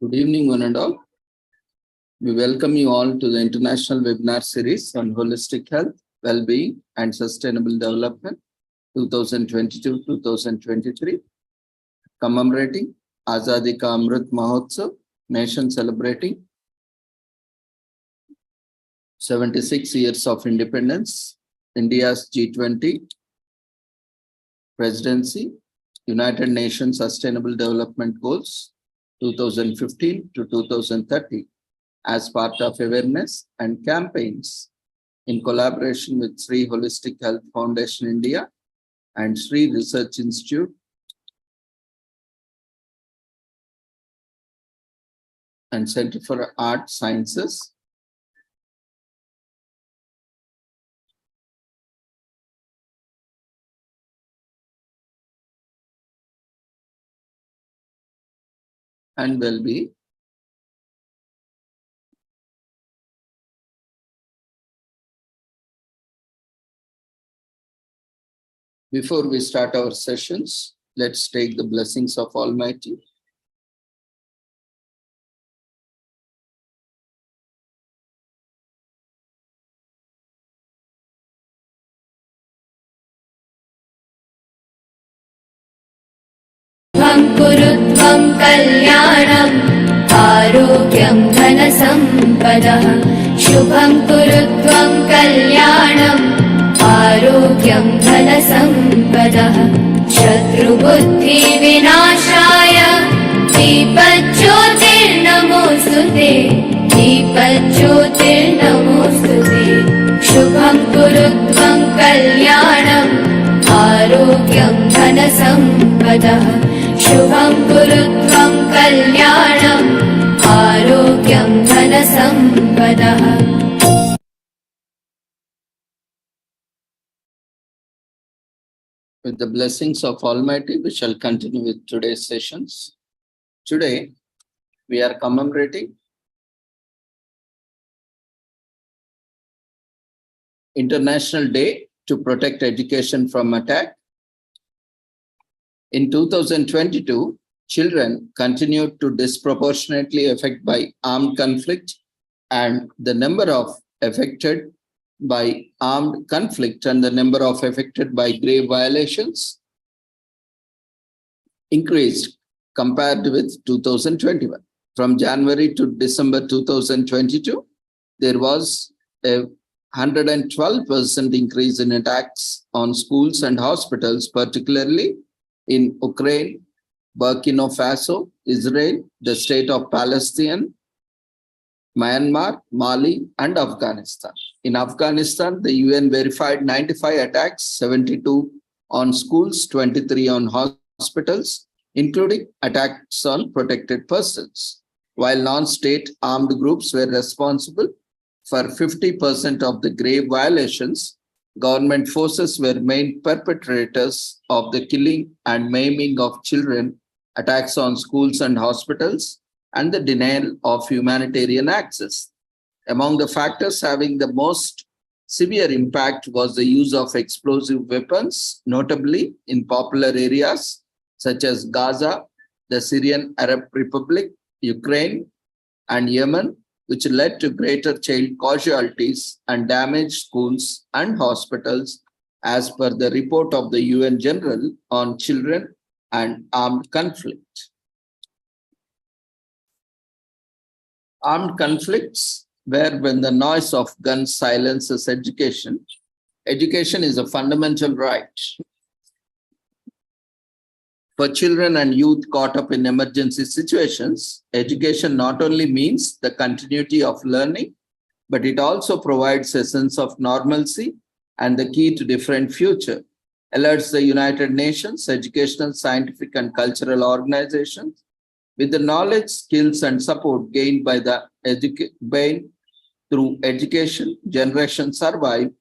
Good evening, one and all. We welcome you all to the international webinar series on holistic health, well-being, and sustainable development 2022-2023, commemorating Azadi Ka Amrit Mahotsav, nation celebrating 76 years of independence, India's G20 presidency, United Nations Sustainable Development Goals 2015 to 2030 as part of awareness and campaigns in collaboration with Sri Holistic Health Foundation India and Sri Research Institute and Center for Art Sciences. And well-being. Before we start our sessions, let's take the blessings of Almighty. Kurutvam kalyanam arogyam dhanasampadah Shubham kurutvam kalyanam arogyam dhanasampadah Shatru buddhi vinashaya Deepajyotirnamostute Deepajyotirnamostute Shubham kurutvam kalyanam arogyam dhanasampadah Shubham kurutvam kalyanam arogyam dhanasampadah. With the blessings of Almighty, we shall continue with today's sessions. Today, we are commemorating International Day to Protect Education from Attack. In 2022, children continued to disproportionately affected by armed conflict, and the number of affected by armed conflict and the number of affected by grave violations increased compared with 2021. From January to December 2022, there was a 112% increase in attacks on schools and hospitals, particularly in Ukraine, Burkina Faso, Israel, the state of Palestine, Myanmar, Mali, and Afghanistan. In Afghanistan, the UN verified 95 attacks, 72 on schools, 23 on hospitals, including attacks on protected persons, while non-state armed groups were responsible for 50% of the grave violations. Government forces were main perpetrators of the killing and maiming of children, attacks on schools and hospitals, and the denial of humanitarian access. Among the factors having the most severe impact was the use of explosive weapons, notably in popular areas such as Gaza, the Syrian Arab Republic, Ukraine, and Yemen, which led to greater child casualties and damaged schools and hospitals, as per the report of the UN General on Children and Armed Conflict. Armed conflicts where when the noise of guns silences education. Education is a fundamental right. For children and youth caught up in emergency situations, education not only means the continuity of learning, but it also provides a sense of normalcy and the key to different future. Alerts the United Nations, educational, scientific, and cultural organizations with the knowledge, skills, and support gained by the through education, generations survive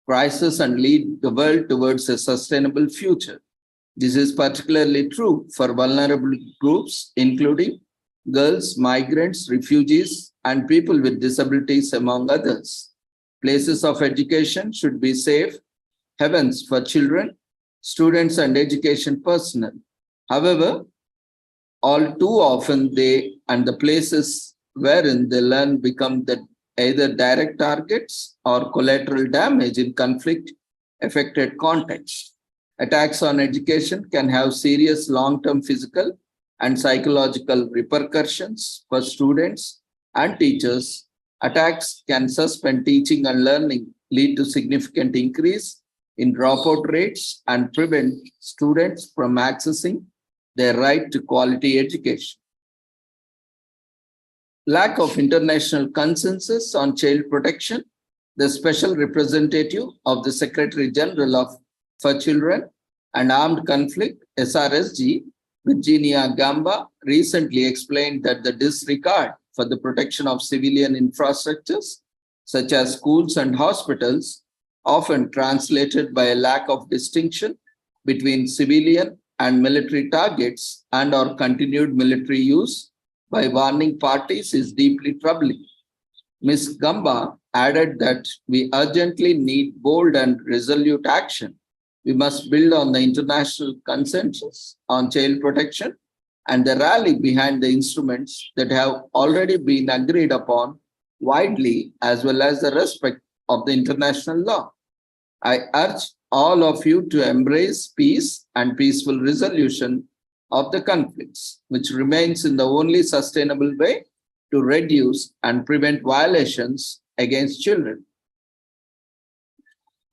crisis and lead the world towards a sustainable future. This is particularly true for vulnerable groups, including girls, migrants, refugees, and people with disabilities, among others. Places of education should be safe havens for children, students, and education personnel. However, all too often they and the places wherein they learn become either direct targets or collateral damage in conflict-affected contexts. Attacks on education can have serious long-term physical and psychological repercussions for students and teachers. Attacks can suspend teaching and learning, lead to significant increase in dropout rates, and prevent students from accessing their right to quality education. Lack of international consensus on child protection. The Special Representative of the Secretary General for Children and Armed Conflict, SRSG, Virginia Gamba, recently explained that the disregard for the protection of civilian infrastructures, such as schools and hospitals, often translated by a lack of distinction between civilian and military targets and/or continued military use by warning parties, is deeply troubling. Ms. Gamba added that we urgently need bold and resolute action. We must build on the international consensus on child protection and the rally behind the instruments that have already been agreed upon widely, as well as the respect of the international law. I urge all of you to embrace peace and peaceful resolution of the conflicts, which remains in the only sustainable way to reduce and prevent violations against children.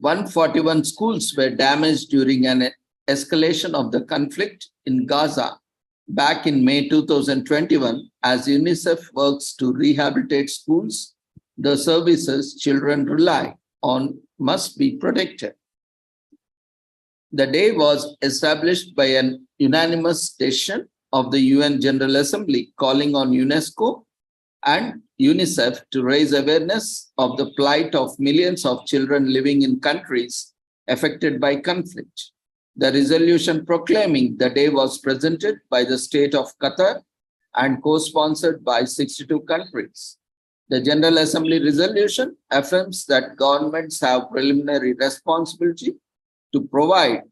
141 schools were damaged during an escalation of the conflict in Gaza back in May 2021. As UNICEF works to rehabilitate schools, the services children rely on must be protected. The day was established by an unanimous decision of the UN General Assembly calling on UNESCO and UNICEF to raise awareness of the plight of millions of children living in countries affected by conflict. The resolution proclaiming the day was presented by the state of Qatar and co-sponsored by 62 countries. The General Assembly resolution affirms that governments have preliminary responsibility to provide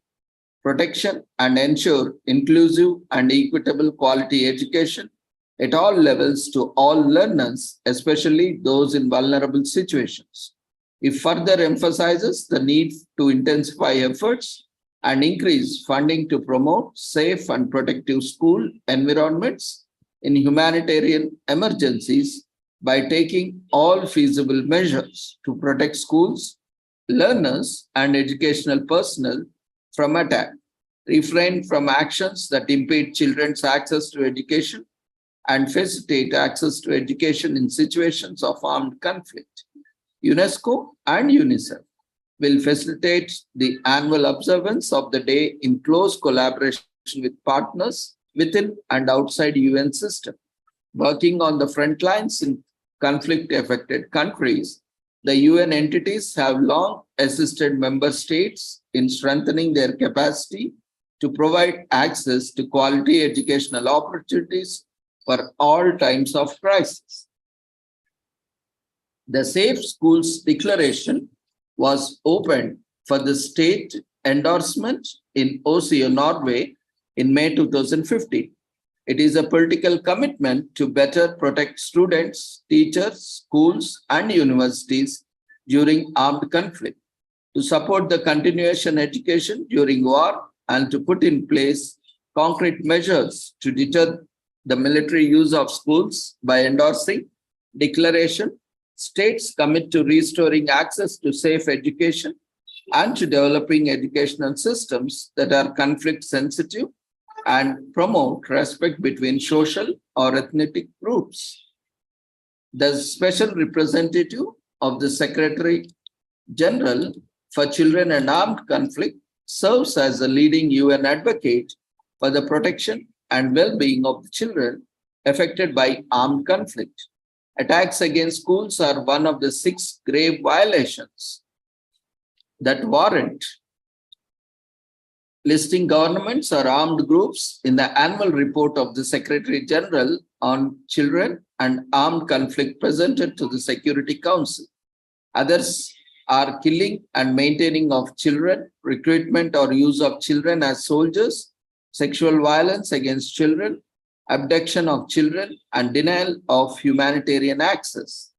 protection and ensure inclusive and equitable quality education at all levels to all learners, especially those in vulnerable situations. It further emphasizes the need to intensify efforts and increase funding to promote safe and protective school environments in humanitarian emergencies by taking all feasible measures to protect schools, learners, and educational personnel from attack, refrain from actions that impede children's access to education, and facilitate access to education in situations of armed conflict. UNESCO and UNICEF will facilitate the annual observance of the day in close collaboration with partners within and outside UN system. Working on the front lines in conflict-affected countries, the UN entities have long assisted member states in strengthening their capacity to provide access to quality educational opportunities for all times of crisis. The Safe Schools Declaration was opened for the state endorsement in Oslo, Norway in May 2015. It is a political commitment to better protect students, teachers, schools, and universities during armed conflict, to support the continuation education during war, and to put in place concrete measures to deter the military use of schools. By endorsing declaration, states commit to restoring access to safe education and to developing educational systems that are conflict sensitive and promote respect between social or ethnic groups. The Special Representative of the Secretary General for Children and Armed Conflict serves as a leading UN advocate for the protection and well-being of the children affected by armed conflict. Attacks against schools are one of the 6 grave violations that warrant listing governments or armed groups in the annual report of the Secretary General on Children and Armed Conflict presented to the Security Council. Others are killing and maintaining of children, recruitment or use of children as soldiers, sexual violence against children, abduction of children, and denial of humanitarian access.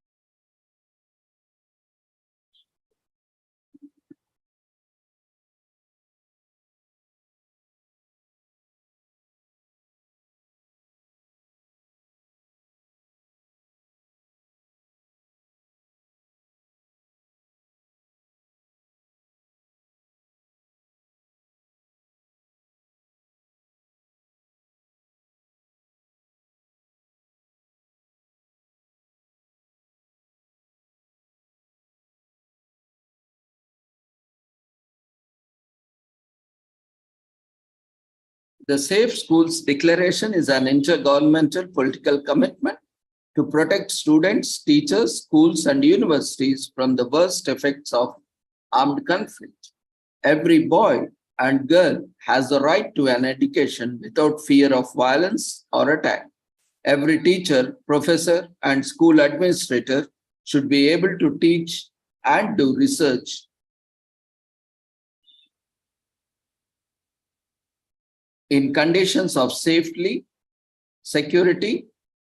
The Safe Schools Declaration is an intergovernmental political commitment to protect students, teachers, schools, and universities from the worst effects of armed conflict. Every boy and girl has the right to an education without fear of violence or attack. Every teacher, professor, and school administrator should be able to teach and do research in conditions of safety, security,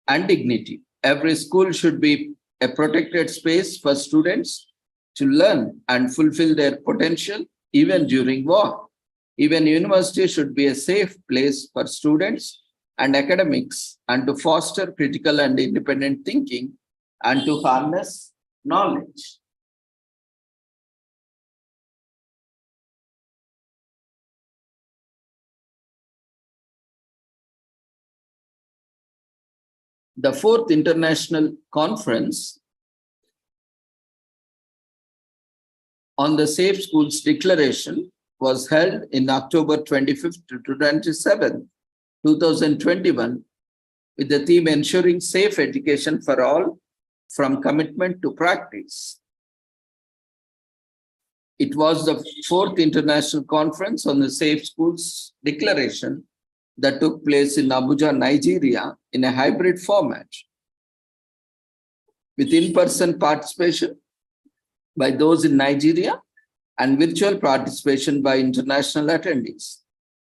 and dignity. Every school should be a protected space for students to learn and fulfill their potential even during war. Even university should be a safe place for students and academics, and to foster critical and independent thinking and to harness knowledge. The fourth international conference on the Safe Schools Declaration was held in October 25th to 27th, 2021, with the theme Ensuring Safe Education for All, from Commitment to Practice. It was the fourth international conference on the Safe Schools Declaration that took place in Abuja, Nigeria, in a hybrid format, with in-person participation by those in Nigeria and virtual participation by international attendees.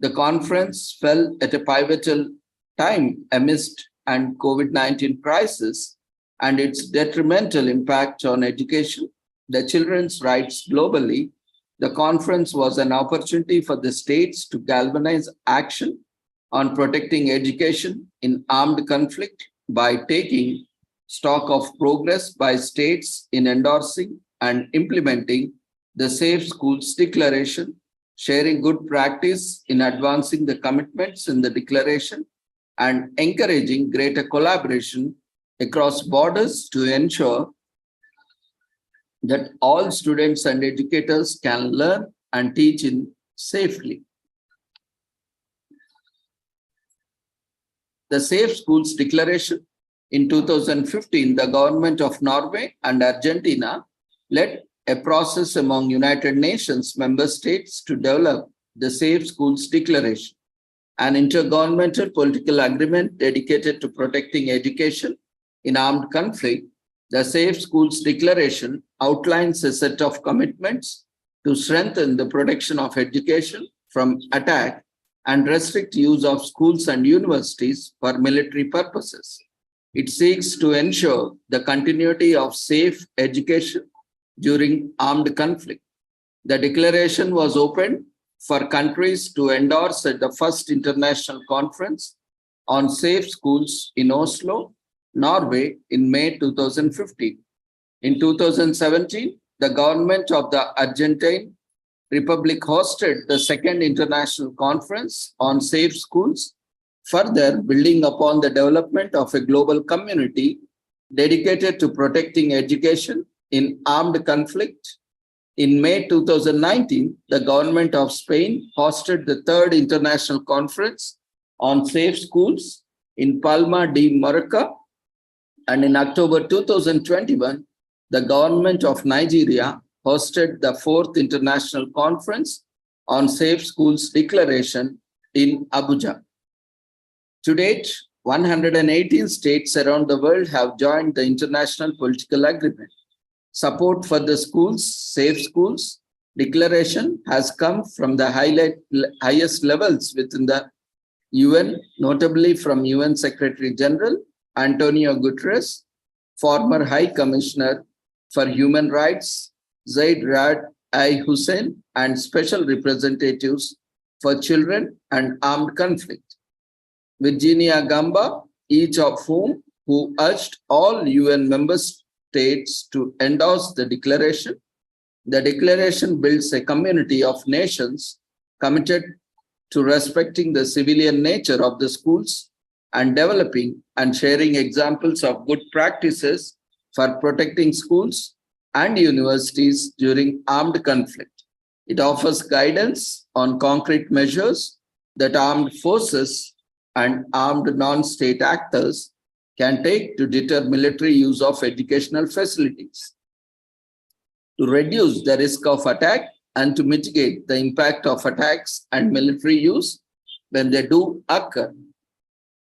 The conference fell at a pivotal time amidst an COVID-19 crisis and its detrimental impact on education, the children's rights globally. The conference was an opportunity for the states to galvanize action on protecting education in armed conflict by taking stock of progress by states in endorsing and implementing the Safe Schools Declaration, sharing good practice in advancing the commitments in the declaration, and encouraging greater collaboration across borders to ensure that all students and educators can learn and teach in safely. The Safe Schools Declaration in 2015, the government of Norway and Argentina led a process among United Nations member states to develop the Safe Schools Declaration, an intergovernmental political agreement dedicated to protecting education in armed conflict. The Safe Schools Declaration outlines a set of commitments to strengthen the protection of education from attack and restrict use of schools and universities for military purposes. It seeks to ensure the continuity of safe education during armed conflict. The declaration was opened for countries to endorse at the first international conference on safe schools in Oslo, Norway, in May 2015. In 2017, the government of the Argentine Republic hosted the second international conference on safe schools, further building upon the development of a global community dedicated to protecting education in armed conflict. In May 2019, the government of Spain hosted the third international conference on safe schools in Palma de Mallorca, and in October 2021, the government of Nigeria hosted the fourth international conference on Safe Schools Declaration in Abuja. To date, 118 states around the world have joined the international political agreement. Support for the Safe Schools Declaration has come from the highest levels within the UN, notably from UN Secretary General Antonio Guterres, former High Commissioner for Human Rights Zaid Rad Al Hussein, and special representatives for children and armed conflict, Virginia Gamba, each of whom urged all UN member states to endorse the declaration. The declaration builds a community of nations committed to respecting the civilian nature of the schools and developing and sharing examples of good practices for protecting schools and universities during armed conflict. It offers guidance on concrete measures that armed forces and armed non-state actors can take to deter military use of educational facilities, to reduce the risk of attack and to mitigate the impact of attacks and military use when they do occur.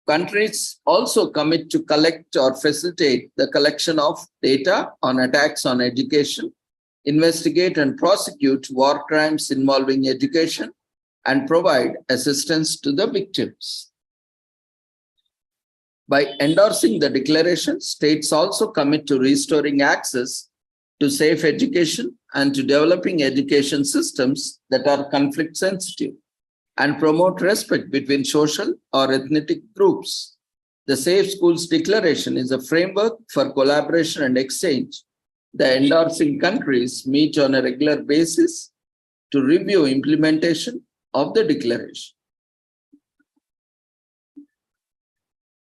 Countries also commit to collect or facilitate the collection of data on attacks on education, investigate and prosecute war crimes involving education, and provide assistance to the victims. By endorsing the declaration, states also commit to restoring access to safe education and to developing education systems that are conflict sensitive and promote respect between social or ethnic groups. The Safe Schools Declaration is a framework for collaboration and exchange. The endorsing countries meet on a regular basis to review implementation of the declaration.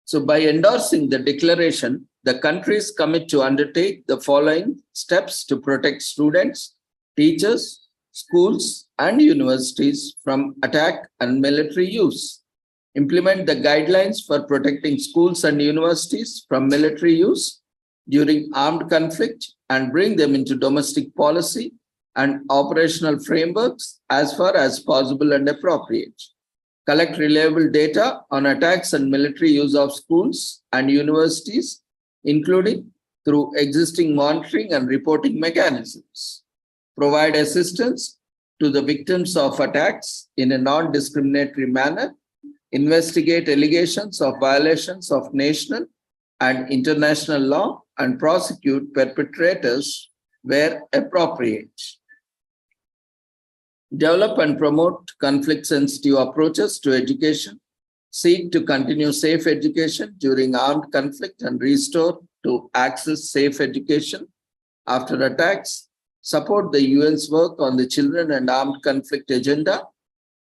So by endorsing the declaration, the countries commit to undertake the following steps to protect students, teachers, schools, and universities from attack and military use. Implement the guidelines for protecting schools and universities from military use during armed conflict and bring them into domestic policy and operational frameworks as far as possible and appropriate. Collect reliable data on attacks and military use of schools and universities, including through existing monitoring and reporting mechanisms. Provide assistance to the victims of attacks in a non-discriminatory manner. Investigate allegations of violations of national and international law and prosecute perpetrators where appropriate. Develop and promote conflict-sensitive approaches to education. Seek to continue safe education during armed conflict and restore to access safe education after attacks. Support the UN's work on the children and armed conflict agenda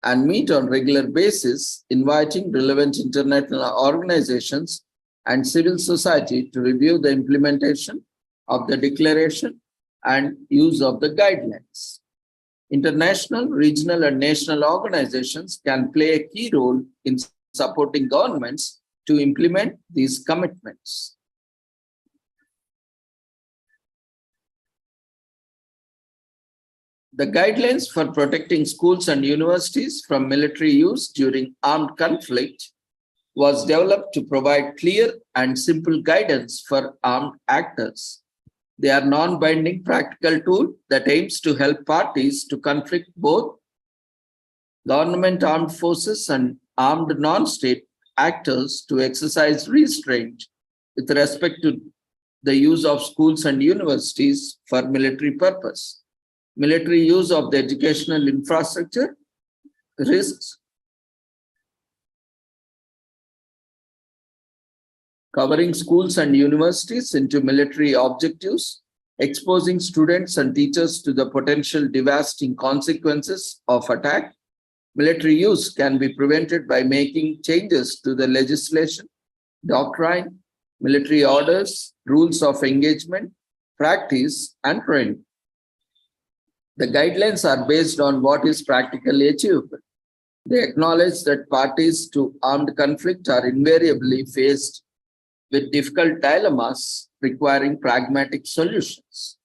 and meet on regular basis, inviting relevant international organizations and civil society to review the implementation of the declaration and use of the guidelines. International, regional, and national organizations can play a key role in supporting governments to implement these commitments. The guidelines for protecting schools and universities from military use during armed conflict was developed to provide clear and simple guidance for armed actors. They are non-binding practical tool that aims to help parties to conflict, both government armed forces and armed non-state actors, to exercise restraint with respect to the use of schools and universities for military purpose. Military use of the educational infrastructure risks covering schools and universities into military objectives, exposing students and teachers to the potential devastating consequences of attack. Military use can be prevented by making changes to the legislation, doctrine, military orders, rules of engagement, practice, and training. The guidelines are based on what is practically achievable. They acknowledge that parties to armed conflict are invariably faced with difficult dilemmas requiring pragmatic solutions.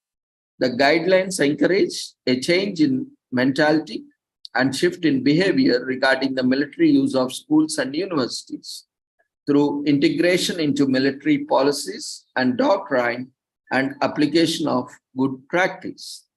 The guidelines encourage a change in mentality and shift in behavior regarding the military use of schools and universities through integration into military policies and doctrine and application of good practice.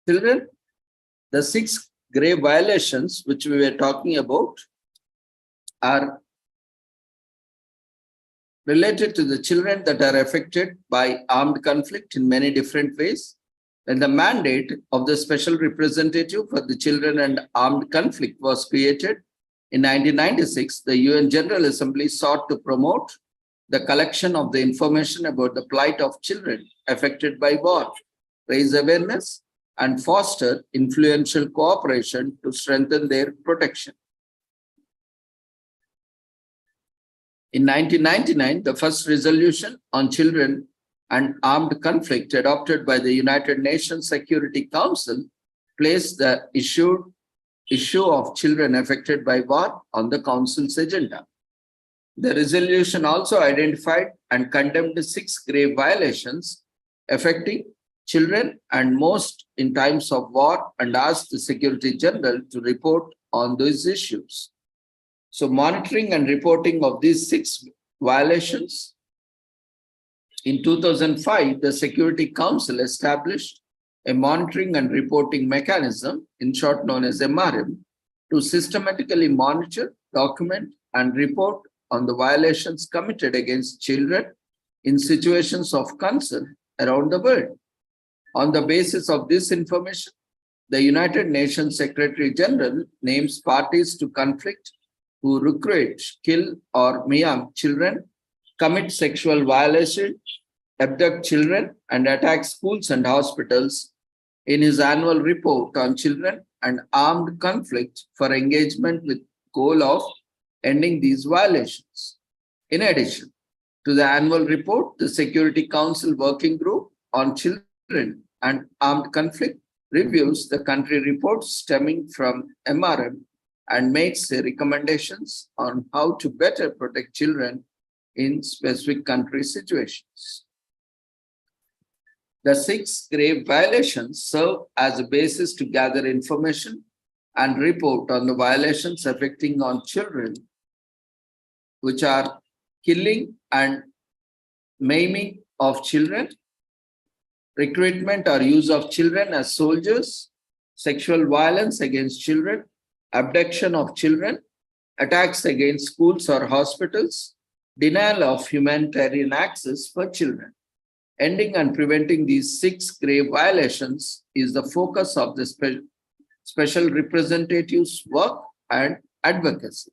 Children, the 6 grave violations which we were talking about are related to the children that are affected by armed conflict in many different ways. And the mandate of the special representative for the children and armed conflict was created in 1996. The UN General Assembly sought to promote the collection of the information about the plight of children affected by war, raise awareness, and foster influential cooperation to strengthen their protection. In 1999, the first resolution on children and armed conflict adopted by the United Nations Security Council placed the issue of children affected by war on the Council's agenda. The resolution also identified and condemned 6 grave violations affecting children and most in times of war and asked the Secretary General to report on these issues. So monitoring and reporting of these 6 violations. In 2005, the Security Council established a monitoring and reporting mechanism, in short known as MRM, to systematically monitor, document, and report on the violations committed against children in situations of concern around the world. On the basis of this information, the United Nations Secretary General names parties to conflict who recruit, kill, or maim children, commit sexual violation, abduct children, and attack schools and hospitals in his annual report on children and armed conflict for engagement with goal of ending these violations. In addition to the annual report, the Security Council Working Group on Children and Armed Conflict reviews the country reports stemming from MRM and makes recommendations on how to better protect children in specific country situations. The 6 grave violations serve as a basis to gather information and report on the violations affecting on children, which are killing and maiming of children, recruitment or use of children as soldiers, sexual violence against children, abduction of children, attacks against schools or hospitals, denial of humanitarian access for children. Ending and preventing these 6 grave violations is the focus of the special representative's work and advocacy.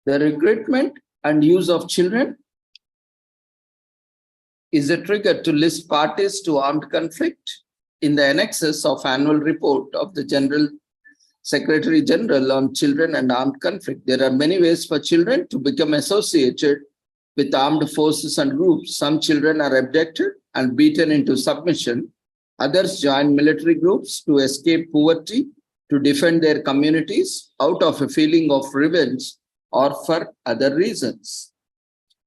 The recruitment and use of children is a trigger to list parties to armed conflict in the annexes of annual report of the Secretary General on Children and Armed Conflict. There are many ways for children to become associated with armed forces and groups. Some children are abducted and beaten into submission. Others join military groups to escape poverty, to defend their communities out of a feeling of revenge or for other reasons.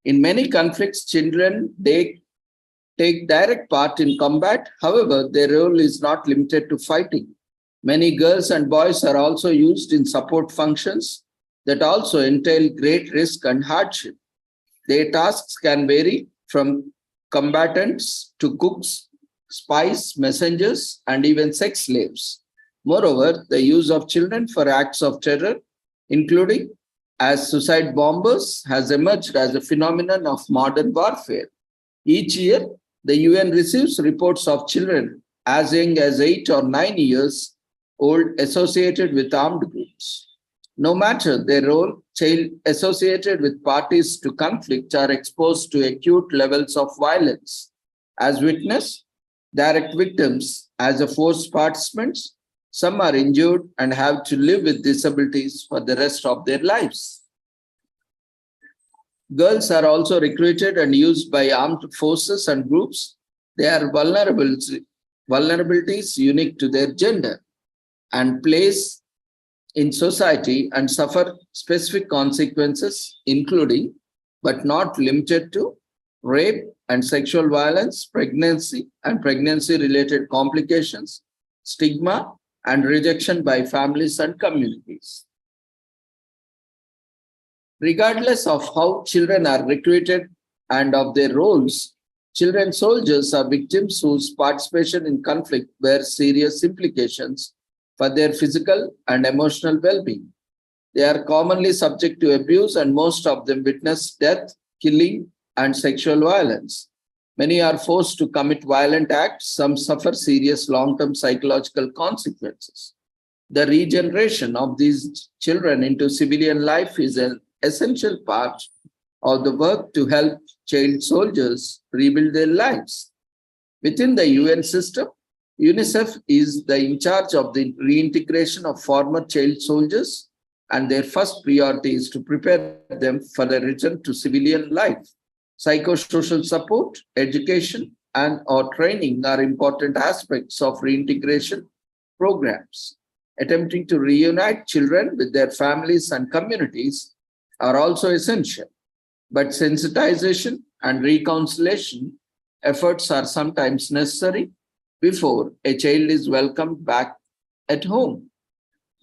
In many conflicts, children take direct part in combat. However, their role is not limited to fighting. Many girls and boys are also used in support functions that also entail great risk and hardship. Their tasks can vary from combatants to cooks, spies, messengers, and even sex slaves. Moreover, the use of children for acts of terror, including as suicide bombers, has emerged as a phenomenon of modern warfare. Each year, the UN receives reports of children as young as 8 or 9 years old associated with armed groups. No matter their role, child associated with parties to conflict are exposed to acute levels of violence. As witness, direct victims, as a forced participants, some are injured and have to live with disabilities for the rest of their lives. Girls are also recruited and used by armed forces and groups. They are vulnerabilities unique to their gender and place in society and suffer specific consequences, including but not limited to rape and sexual violence, pregnancy and pregnancy-related complications, stigma, and rejection by families and communities. Regardless of how children are recruited and of their roles, children soldiers are victims whose participation in conflict bears serious implications for their physical and emotional well-being. They are commonly subject to abuse and most of them witness death, killing, and sexual violence. Many are forced to commit violent acts. Some suffer serious long-term psychological consequences. The regeneration of these children into civilian life is an essential part of the work to help child soldiers rebuild their lives. Within the UN system, UNICEF is in charge of the reintegration of former child soldiers, and their first priority is to prepare them for the return to civilian life. Psychosocial support, education, and/or training are important aspects of reintegration programs. Attempting to reunite children with their families and communities are also essential, but sensitization and reconciliation efforts are sometimes necessary before a child is welcomed back at home.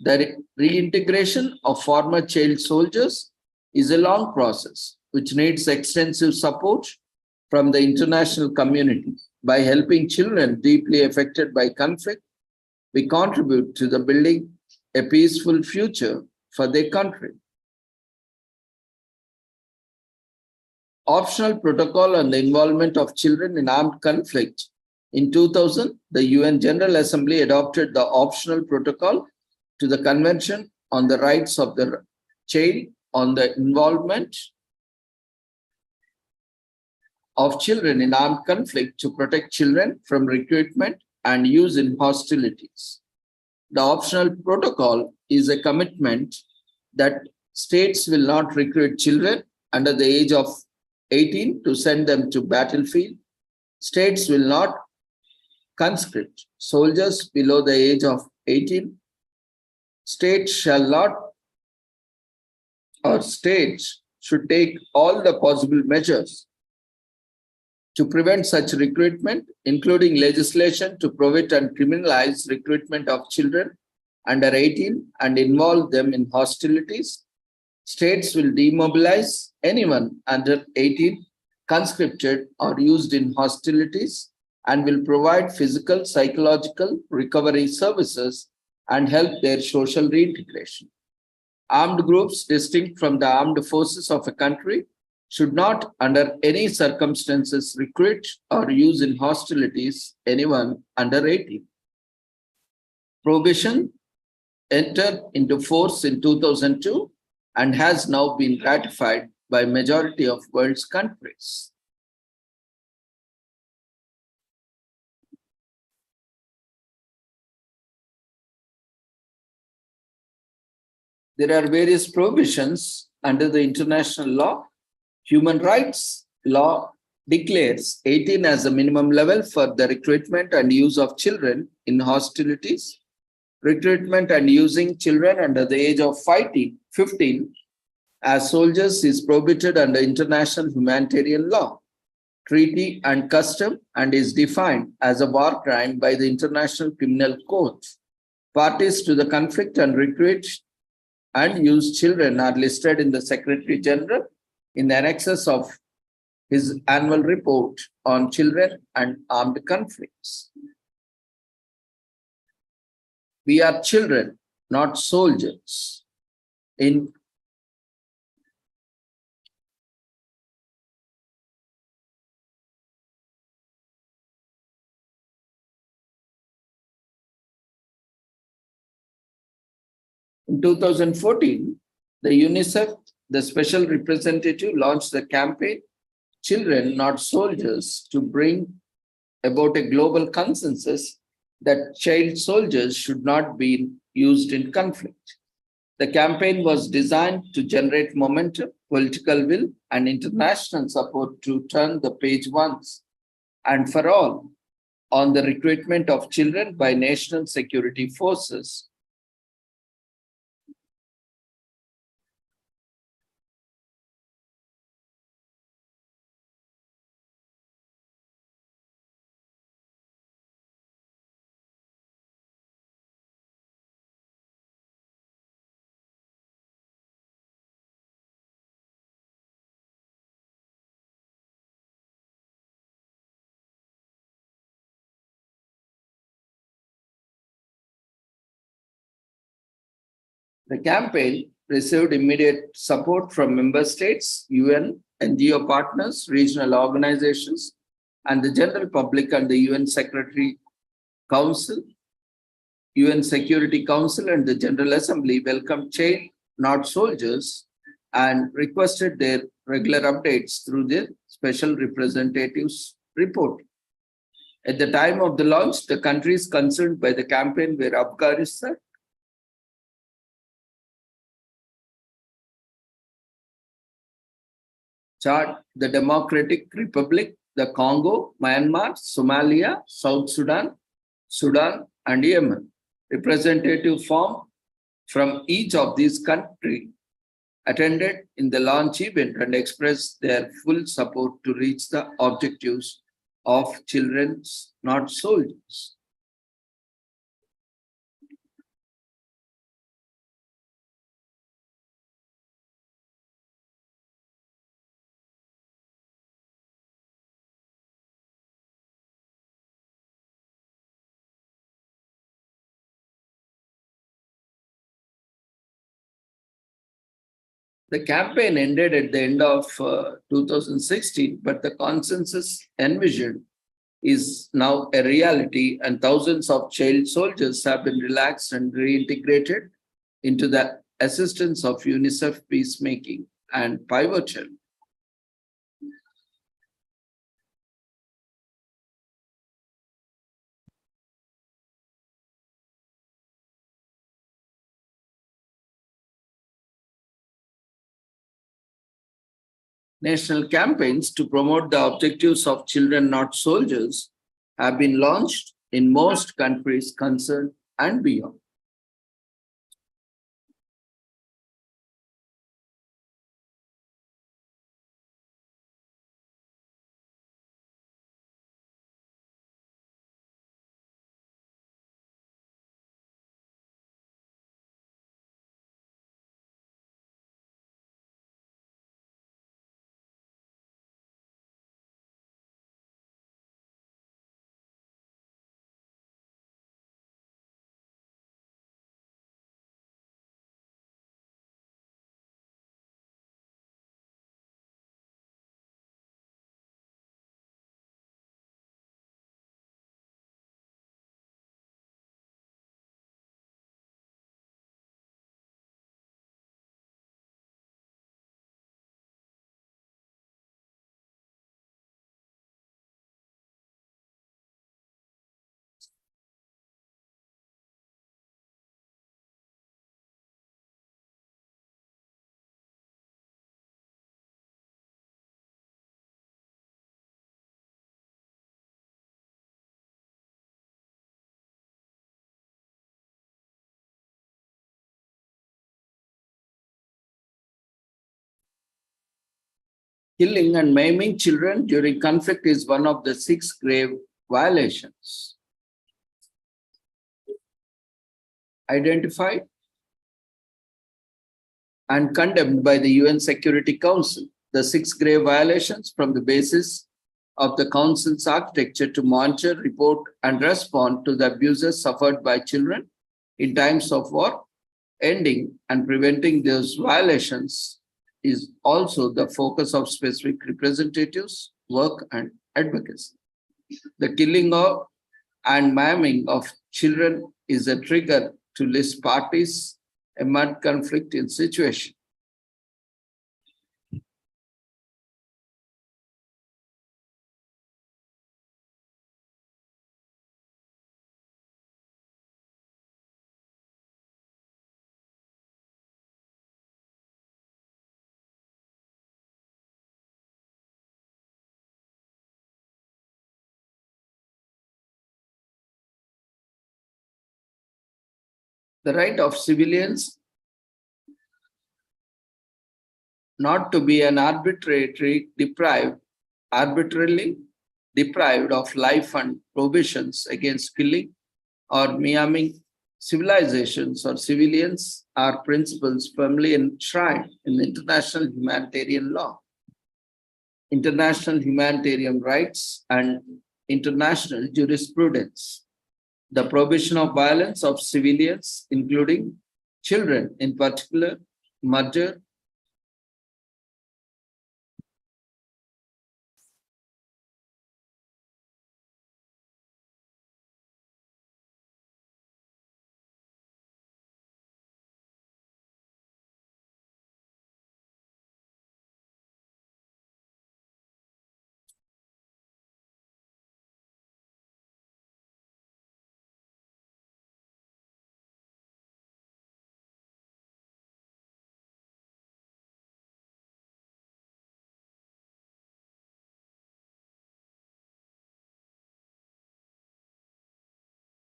The reintegration of former child soldiers is a long process which needs extensive support from the international community. By helping children deeply affected by conflict, we contribute to the building a peaceful future for their country. Optional protocol on the involvement of children in armed conflict. In 2000, the UN General Assembly adopted the optional protocol to the Convention on the Rights of the Child on the involvement of children in armed conflict to protect children from recruitment and use in hostilities. The optional protocol is a commitment that states will not recruit children under the age of 18 to send them to battlefield. States will not conscript soldiers below the age of 18. States shall not, or states should take all the possible measures to prevent such recruitment, including legislation to prohibit and criminalize recruitment of children under 18 and involve them in hostilities. States will demobilize anyone under 18 conscripted or used in hostilities and will provide physical, psychological recovery services and help their social reintegration. Armed groups distinct from the armed forces of a country should not, under any circumstances, recruit or use in hostilities anyone under 18. Prohibition entered into force in 2002 and has now been ratified by majority of world's countries. There are various prohibitions under the international law. Human rights law declares 18 as a minimum level for the recruitment and use of children in hostilities. Recruitment and using children under the age of 15 as soldiers is prohibited under international humanitarian law, treaty, and custom, and is defined as a war crime by the International Criminal Court. Parties to the conflict and recruit and use children are listed in the Secretary General in the annexes of his annual report on children and armed conflicts. We are children, not soldiers. In In 2014, the UNICEF, the special representative, launched the campaign Children, Not Soldiers, to bring about a global consensus that child soldiers should not be used in conflict. The campaign was designed to generate momentum, political will, and international support to turn the page once and for all on the recruitment of children by national security forces. The campaign received immediate support from member states, UN, NGO partners, regional organizations, and the general public, and the UN Secretary Council, UN Security Council, and the General Assembly welcomed Child, Not Soldiers, and requested their regular updates through their special representatives report. At the time of the launch, the countries concerned by the campaign were Afghanistan, Chad, the Democratic Republic, the Congo, Myanmar, Somalia, South Sudan, Sudan, and Yemen. Representative from each of these countries attended in the launch event and expressed their full support to reach the objectives of Children, Not Soldiers. The campaign ended at the end of 2016, but the consensus envisioned is now a reality, and thousands of child soldiers have been relaxed and reintegrated into the assistance of UNICEF peacemaking and pivotal. National campaigns to promote the objectives of Children, Not Soldiers have been launched in most countries concerned and beyond. Killing and maiming children during conflict is one of the 6 grave violations identified and condemned by the UN Security Council. the 6 grave violations from the basis of the Council's architecture to monitor, report, and respond to the abuses suffered by children in times of war, ending and preventing those violations is also the focus of specific representatives' work and advocacy. The killing of and maiming of children is a trigger to list parties amid conflict in situation. The right of civilians not to be an arbitrarily deprived of life and prohibitions against killing or maiming civilizations or civilians are principles firmly enshrined in international humanitarian law, international humanitarian rights, and international jurisprudence. The prohibition of violence of civilians, including children in particular, murder,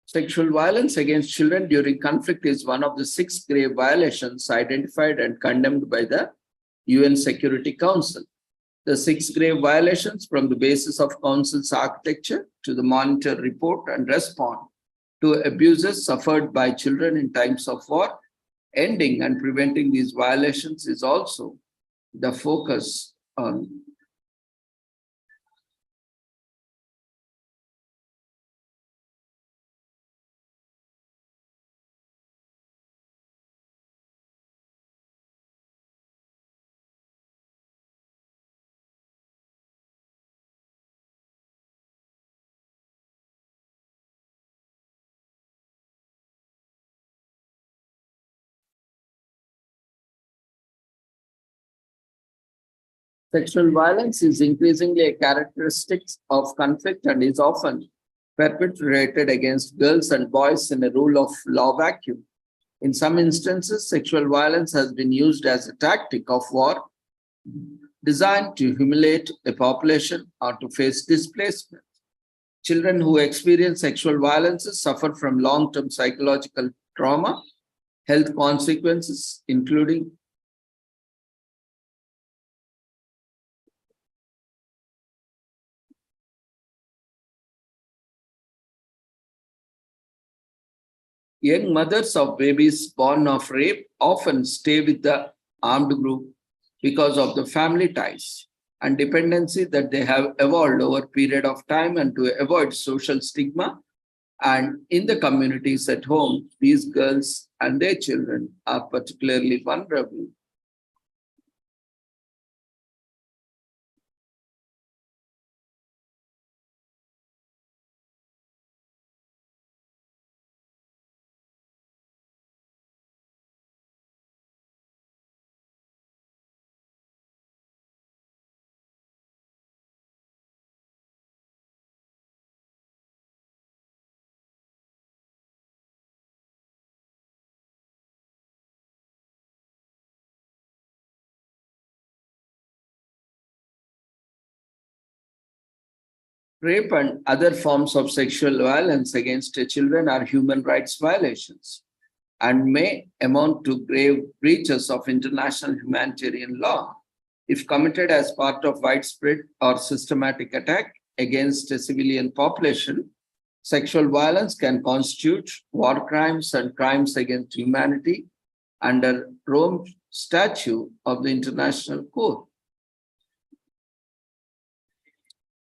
sexual violence against children during conflict is one of the 6 grave violations identified and condemned by the UN Security Council. The 6 grave violations from the basis of Council's architecture to the monitor, report, and respond to abuses suffered by children in times of war, ending and preventing these violations is also the focus on sexual violence is increasingly a characteristic of conflict and is often perpetrated against girls and boys in a rule of law vacuum. In some instances, sexual violence has been used as a tactic of war designed to humiliate a population or to face displacement. Children who experience sexual violence suffer from long-term psychological trauma, health consequences, including young mothers of babies born of rape often stay with the armed group because of the family ties and dependency that they have evolved over a period of time, and to avoid social stigma. And in the communities at home, these girls and their children are particularly vulnerable. Rape and other forms of sexual violence against children are human rights violations and may amount to grave breaches of international humanitarian law if committed as part of widespread or systematic attack against a civilian population. Sexual violence can constitute war crimes and crimes against humanity under Rome Statute of the International Court.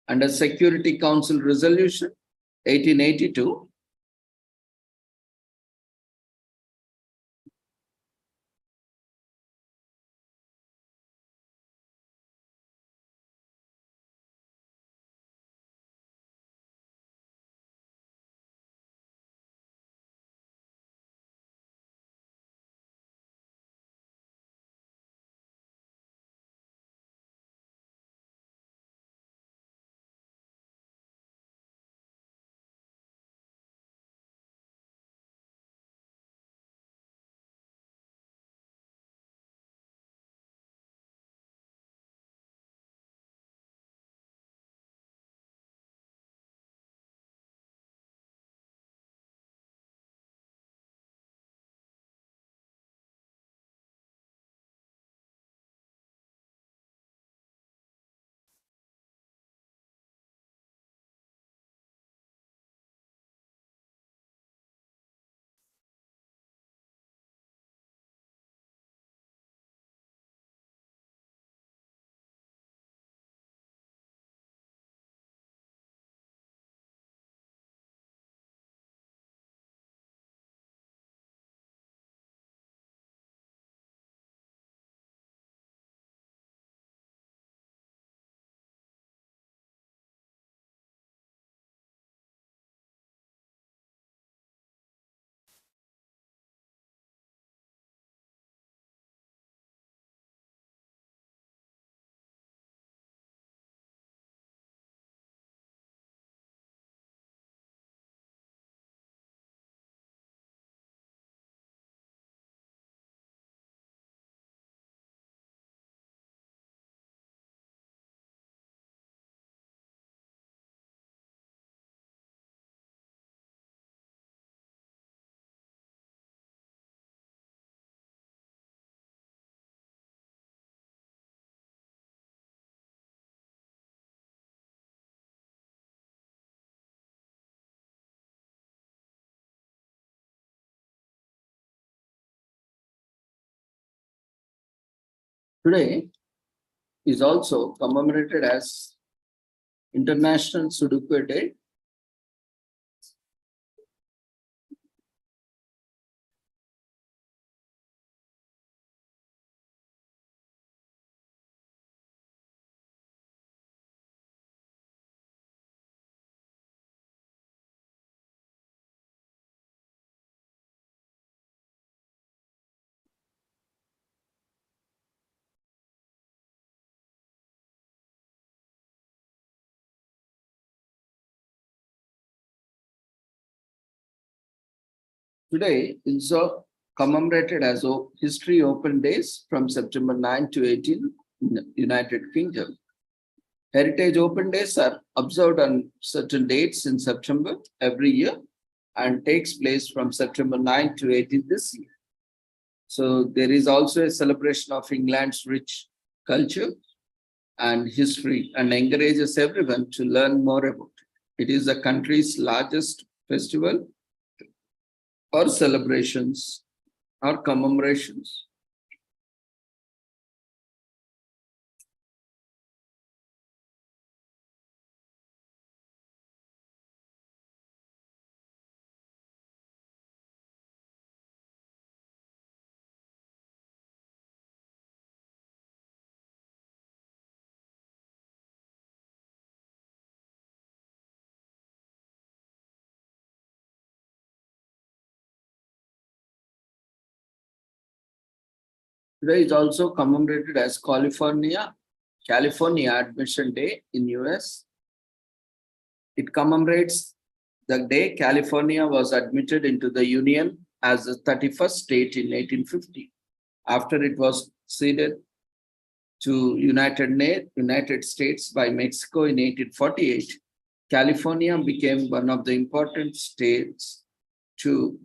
Under Security Council Resolution 1882, today is also commemorated as International Sudoku Day. Today is commemorated as History Open Days from September 9 to 18 in the United Kingdom. Heritage Open Days are observed on certain dates in September every year and takes place from September 9 to 18 this year. So there is also a celebration of England's rich culture and history and encourages everyone to learn more about it. It is the country's largest festival or celebrations or commemorations. Today is also commemorated as California Admission Day in US. It commemorates the day California was admitted into the Union as the 31st state in 1850. After it was ceded to United States by Mexico in 1848, California became one of the important states to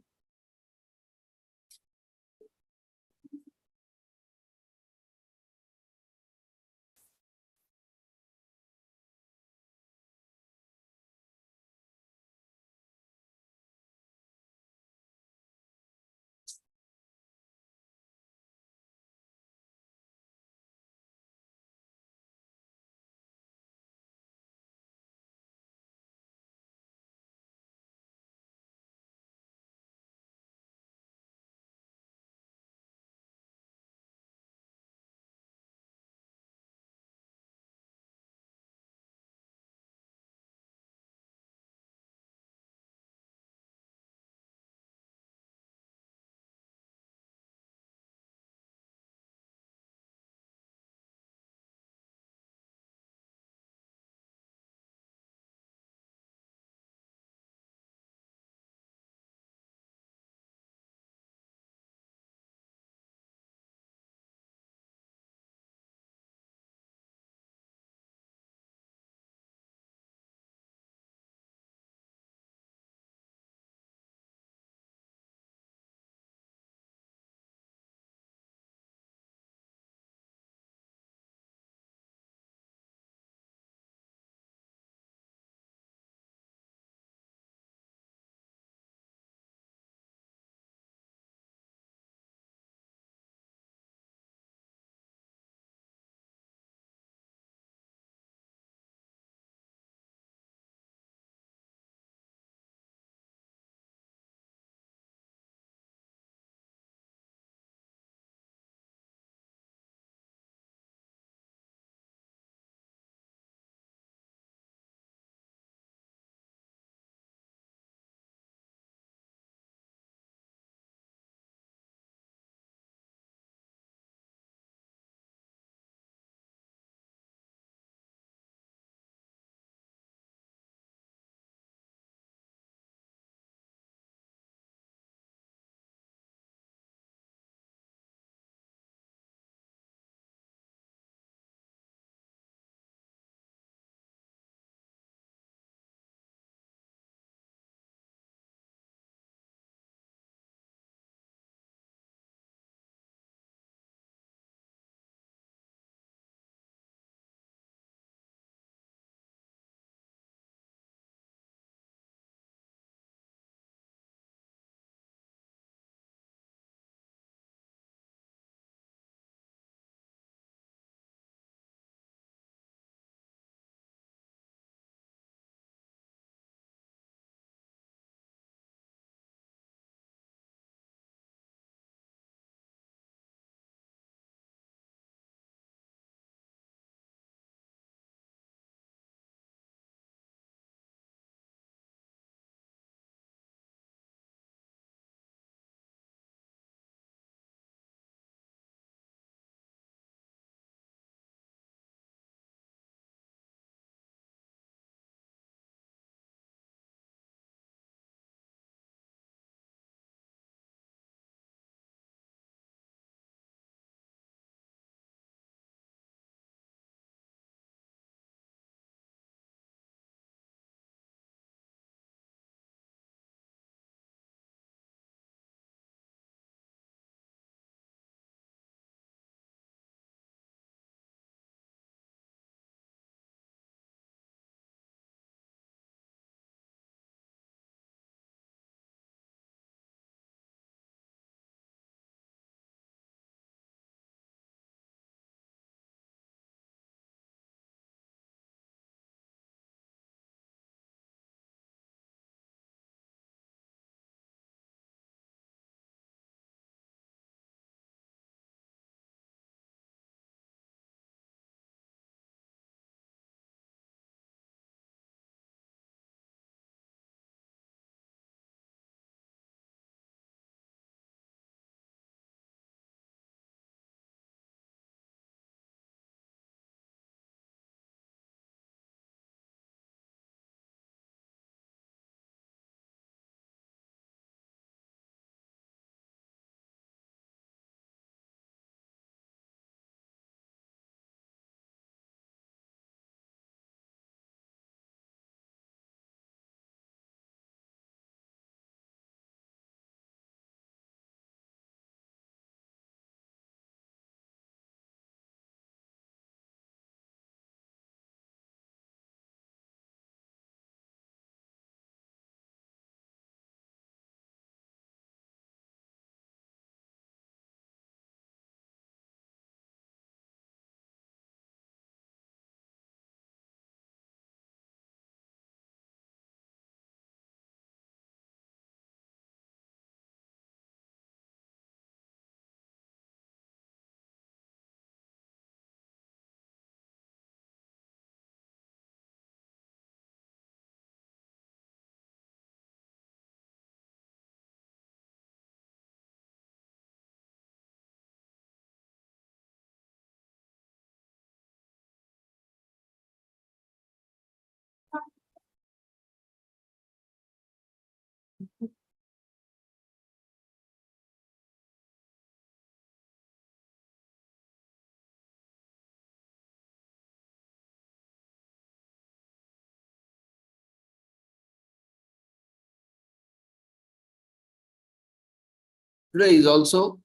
Today is also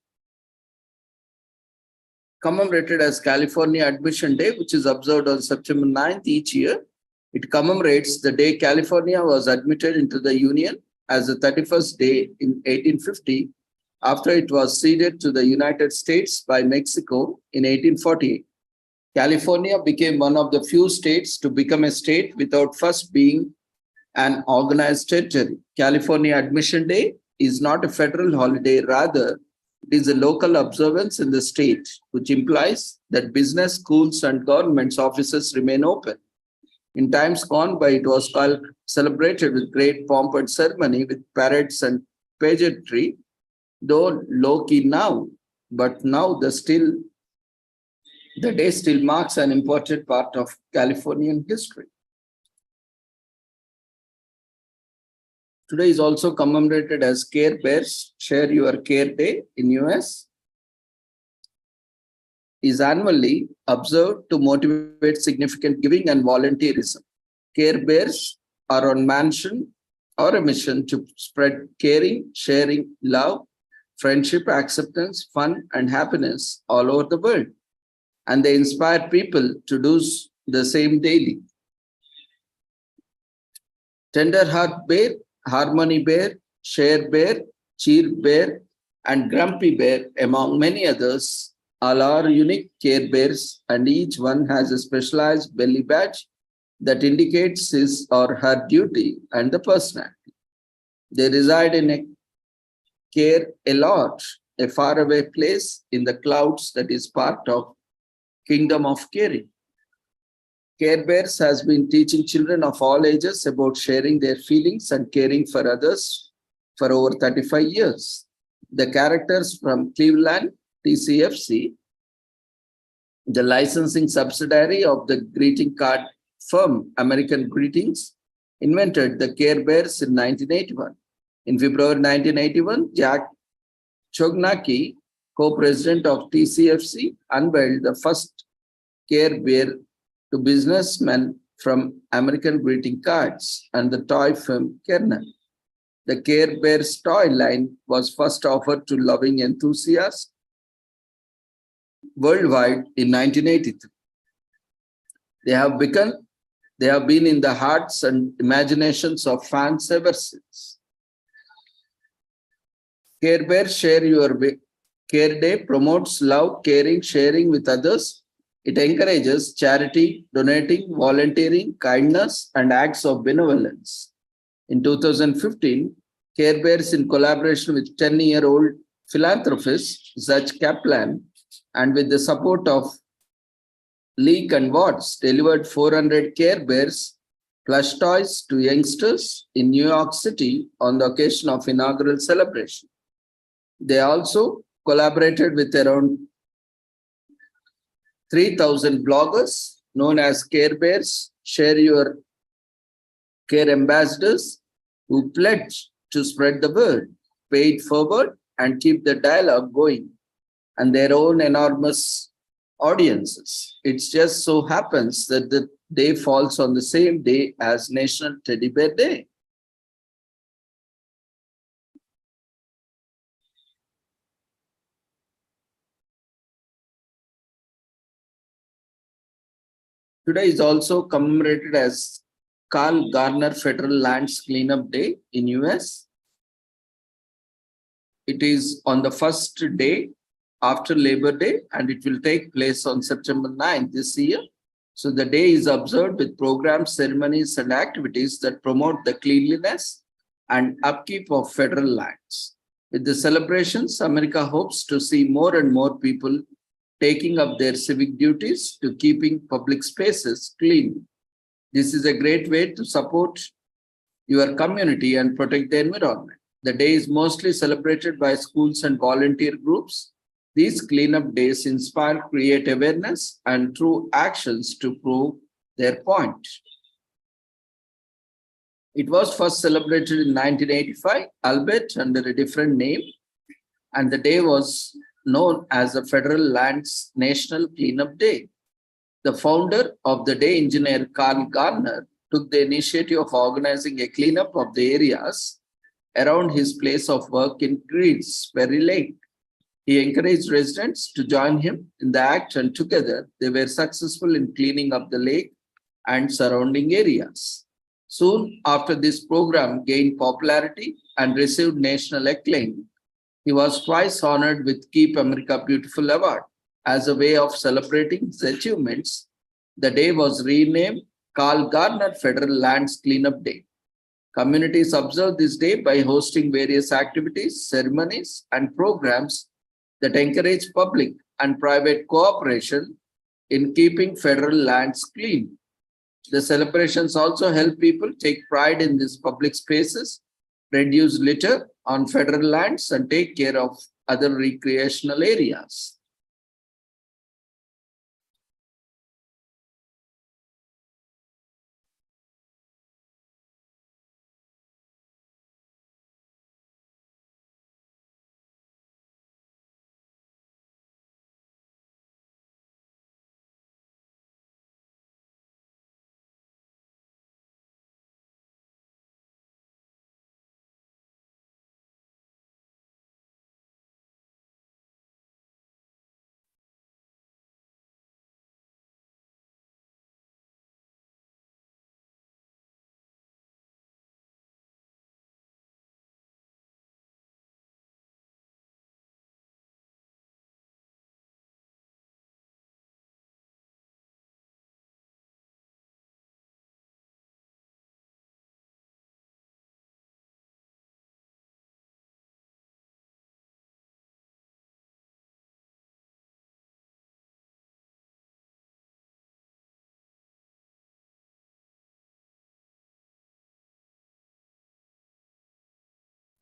commemorated as California Admission Day, which is observed on September 9th each year. It commemorates the day California was admitted into the Union as the 31st day in 1850, after it was ceded to the United States by Mexico in 1848. California became one of the few states to become a state without first being an organized territory. California Admission Day is not a federal holiday, rather, it is a local observance in the state, which implies that business, schools, and government offices remain open. In times gone by, it was celebrated with great pomp and ceremony, with parades and pageantry, though low-key now, but now the day still marks an important part of Californian history. Today is also commemorated as Care Bears Share Your Care Day in US. Is annually observed to motivate significant giving and volunteerism. Care Bears are on a mission to spread caring, sharing, love, friendship, acceptance, fun, and happiness all over the world. And they inspire people to do the same daily. Tender Heart Bear, Harmony Bear, Share Bear, Cheer Bear, and Grumpy Bear, among many others, all are unique care bears, and each one has a specialized belly badge that indicates his or her duty and the personality. They reside in a care a lot, a faraway place in the clouds that is part of Kingdom of Caring. Care Bears has been teaching children of all ages about sharing their feelings and caring for others for over 35 years. The characters from Cleveland, TCFC, the licensing subsidiary of the greeting card firm American Greetings, invented the Care Bears in 1981. In February 1981, Jack Chognacki, co-president of TCFC, unveiled the first Care Bear to businessmen from American Greeting Cards and the toy firm Kernel. The Care Bears toy line was first offered to loving enthusiasts worldwide in 1983. They have been in the hearts and imaginations of fans ever since. Care Bear Share Your Care Day promotes love, caring, sharing with others. It encourages charity, donating, volunteering, kindness, and acts of benevolence. In 2015, Care Bears, in collaboration with 10-year-old philanthropist Zach Kaplan and with the support of Leak and Watts, delivered 400 Care Bears plush toys to youngsters in New York City on the occasion of inaugural celebration. They also collaborated with around 3,000 bloggers known as Care Bears Share Your Care Ambassadors, who pledge to spread the word, pay it forward, and keep the dialogue going, and their own enormous audiences. It just so happens that the day falls on the same day as National Teddy Bear Day. Today is also commemorated as Carl Garner Federal Lands Cleanup Day in US. It is on the first day after Labor Day, and it will take place on September 9th this year. So the day is observed with programs, ceremonies, and activities that promote the cleanliness and upkeep of federal lands. With the celebrations, America hopes to see more and more people taking up their civic duties to keeping public spaces clean. This is a great way to support your community and protect the environment. The day is mostly celebrated by schools and volunteer groups. These cleanup days inspire, create awareness, and through actions to prove their point. It was first celebrated in 1985, albeit under a different name, and the day was known as the Federal Lands National Cleanup Day. The founder of the day, engineer Carl Garner, took the initiative of organizing a cleanup of the areas around his place of work in Greece very late. He encouraged residents to join him in the act, and together they were successful in cleaning up the lake and surrounding areas. Soon after this program gained popularity and received national acclaim, he was twice honored with Keep America Beautiful Award. As a way of celebrating his achievements, the day was renamed Carl Garner Federal Lands Cleanup Day. Communities observe this day by hosting various activities, ceremonies, and programs that encourage public and private cooperation in keeping federal lands clean. The celebrations also help people take pride in these public spaces, reduce litter on federal lands, and take care of other recreational areas.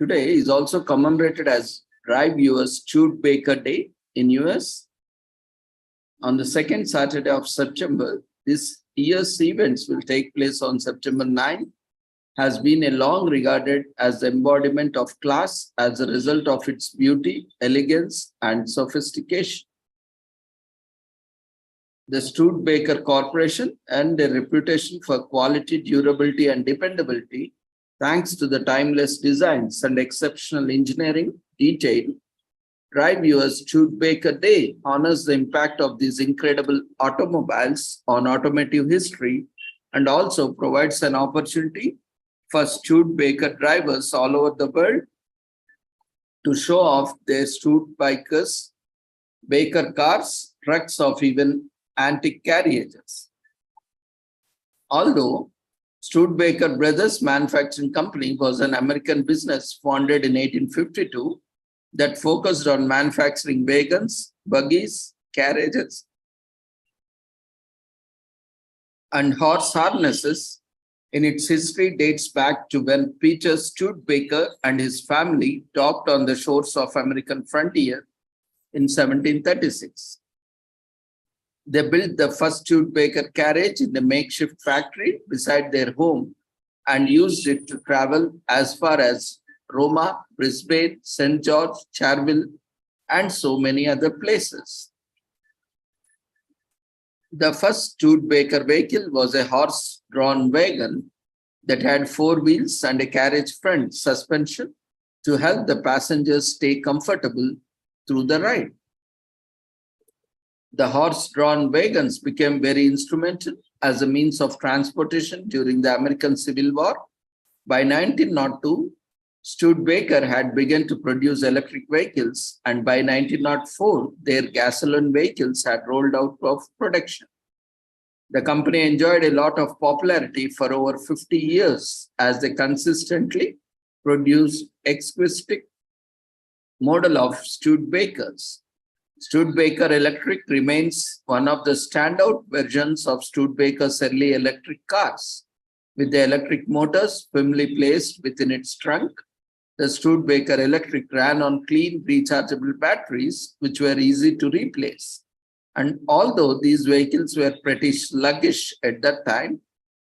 Today is also commemorated as Drive Yours Studebaker Day in US. On the second Saturday of September, this year's events will take place on September 9, has been a long regarded as the embodiment of class as a result of its beauty, elegance, and sophistication. The Studebaker Corporation earned a reputation for quality, durability, and dependability thanks to the timeless designs and exceptional engineering detail. Drive Yours Studebaker Day honors the impact of these incredible automobiles on automotive history and also provides an opportunity for Studebaker drivers all over the world to show off their Studebaker's Baker cars, trucks, of even antique carriages. Although Studebaker Brothers Manufacturing Company was an American business founded in 1852 that focused on manufacturing wagons, buggies, carriages, and horse harnesses. In its history dates back to when Peter Studebaker and his family docked on the shores of American frontier in 1736. They built the first Studebaker carriage in the makeshift factory beside their home and used it to travel as far as Roma, Brisbane, St. George, Charville, and so many other places. The first Studebaker vehicle was a horse-drawn wagon that had 4 wheels and a carriage front suspension to help the passengers stay comfortable through the ride. The horse-drawn wagons became very instrumental as a means of transportation during the American Civil War. By 1902, Studebaker had begun to produce electric vehicles, and by 1904, their gasoline vehicles had rolled out of production. The company enjoyed a lot of popularity for over 50 years as they consistently produced exquisite model of Studebakers. Studebaker Electric remains one of the standout versions of Studebaker's early electric cars. With the electric motors firmly placed within its trunk, the Studebaker Electric ran on clean, rechargeable batteries, which were easy to replace. And although these vehicles were pretty sluggish at that time,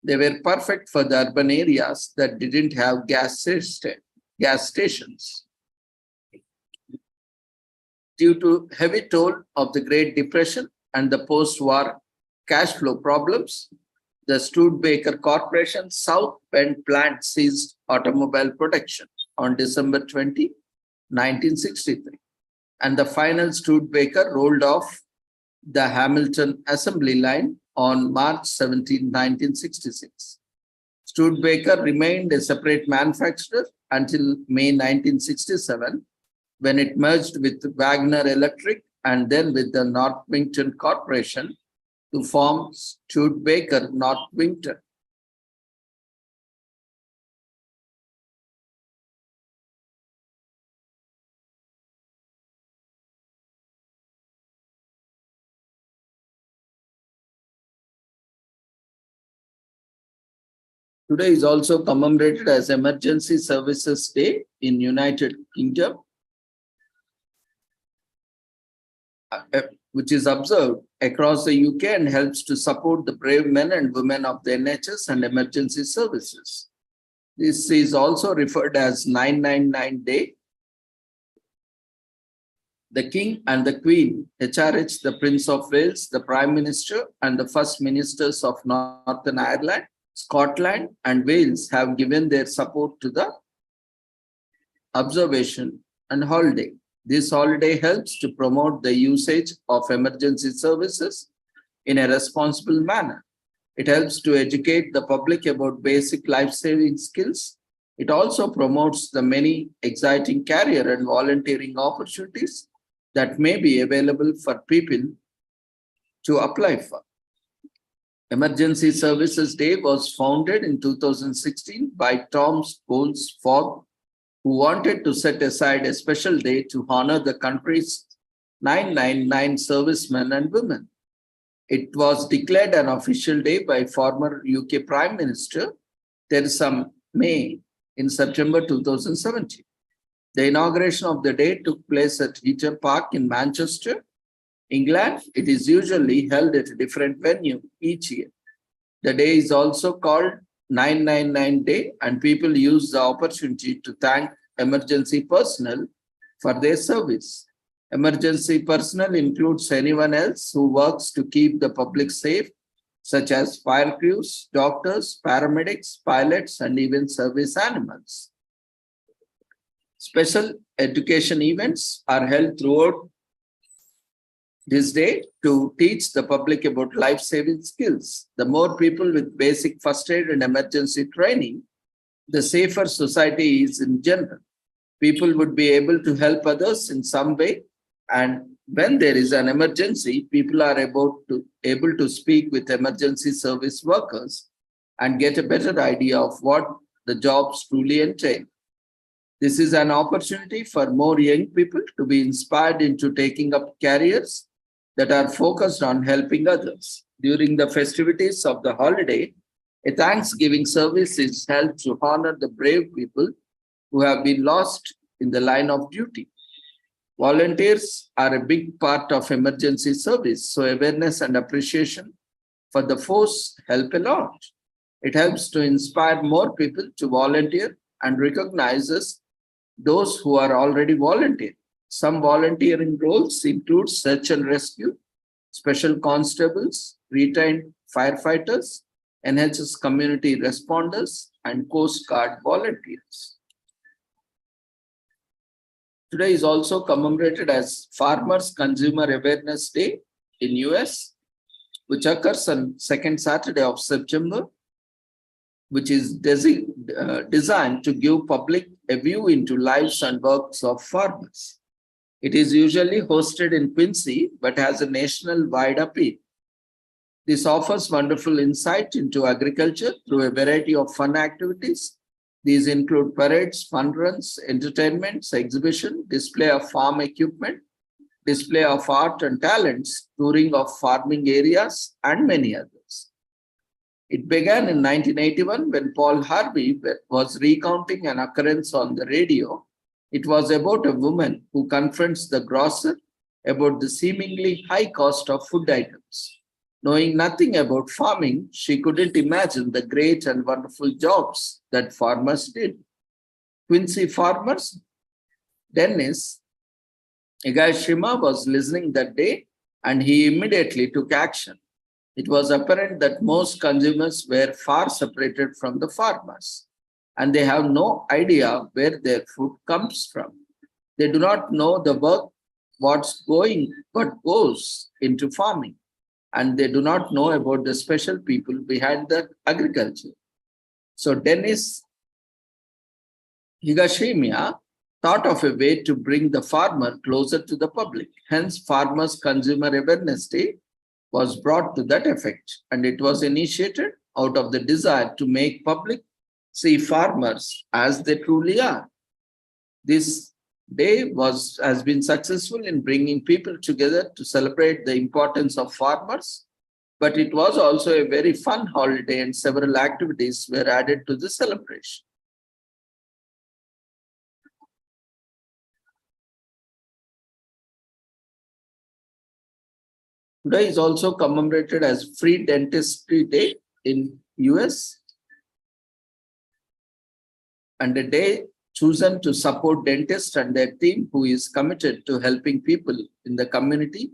they were perfect for the urban areas that didn't have gas stations. Due to heavy toll of the Great Depression and the post-war cash flow problems, the Studebaker Corporation South Bend plant ceased automobile production. on December 20, 1963. And the final Studebaker rolled off the Hamilton assembly line on March 17, 1966. Studebaker remained a separate manufacturer until May 1967, when it merged with Wagner Electric and then with the Northwington Corporation to form Studebaker Northwington. Today is also commemorated as Emergency Services Day in United Kingdom, which is observed across the UK and helps to support the brave men and women of the NHS and emergency services. This is also referred as 999 Day. The King and the Queen, HRH, the Prince of Wales, the Prime Minister, and the First Ministers of Northern Ireland, Scotland, and Wales have given their support to the observation and holiday. This holiday helps to promote the usage of emergency services in a responsible manner. It helps to educate the public about basic life-saving skills. It also promotes the many exciting career and volunteering opportunities that may be available for people to apply for. Emergency Services Day was founded in 2016 by Tom Scholes-Fogg, who wanted to set aside a special day to honor the country's 999 servicemen and women. It was declared an official day by former UK Prime Minister Theresa May in September 2017. The inauguration of the day took place at Heaton Park in Manchester, England. It is usually held at a different venue each year. The day is also called 999 Day, and people use the opportunity to thank emergency personnel for their service. Emergency personnel includes anyone else who works to keep the public safe, such as fire crews, doctors, paramedics, pilots, and even service animals. Special education events are held throughout this day to teach the public about life-saving skills. The more people with basic first aid and emergency training, the safer society is in general. People would be able to help others in some way, and when there is an emergency, people are able to speak with emergency service workers and get a better idea of what the jobs truly entail. This is an opportunity for more young people to be inspired into taking up careers that are focused on helping others. During the festivities of the holiday, a Thanksgiving service is held to honor the brave people who have been lost in the line of duty. Volunteers are a big part of emergency service, so awareness and appreciation for the force help a lot. It helps to inspire more people to volunteer and recognizes those who are already volunteering. Some volunteering roles include search and rescue, special constables, retained firefighters, NHS community responders, and Coast Guard volunteers. Today is also commemorated as Farmers Consumer Awareness Day in US, which occurs on second Saturday of September, which is designed to give public a view into lives and works of farmers. It is usually hosted in Quincy, but has a national-wide appeal. This offers wonderful insight into agriculture through a variety of fun activities. These include parades, fun runs, entertainments, exhibition, display of farm equipment, display of art and talents, touring of farming areas, and many others. It began in 1981 when Paul Harvey was recounting an occurrence on the radio. It was about a woman who confronts the grocer about the seemingly high cost of food items. Knowing nothing about farming, she couldn't imagine the great and wonderful jobs that farmers did. Quincy farmers Dennis Higashima was listening that day, and he immediately took action. It was apparent that most consumers were far separated from the farmers. and they have no idea where their food comes from. They do not know the work, what goes into farming, and they do not know about the special people behind the agriculture. So Dennis Higashimiya thought of a way to bring the farmer closer to the public. Hence, Farmers Consumer Awareness Day was brought to that effect, and it was initiated out of the desire to make public see farmers as they truly are. This day has been successful in bringing people together to celebrate the importance of farmers, but it was also a very fun holiday and several activities were added to the celebration. Today is also commemorated as Free Dentistry Day in US, and a day chosen to support dentists and their team who is committed to helping people in the community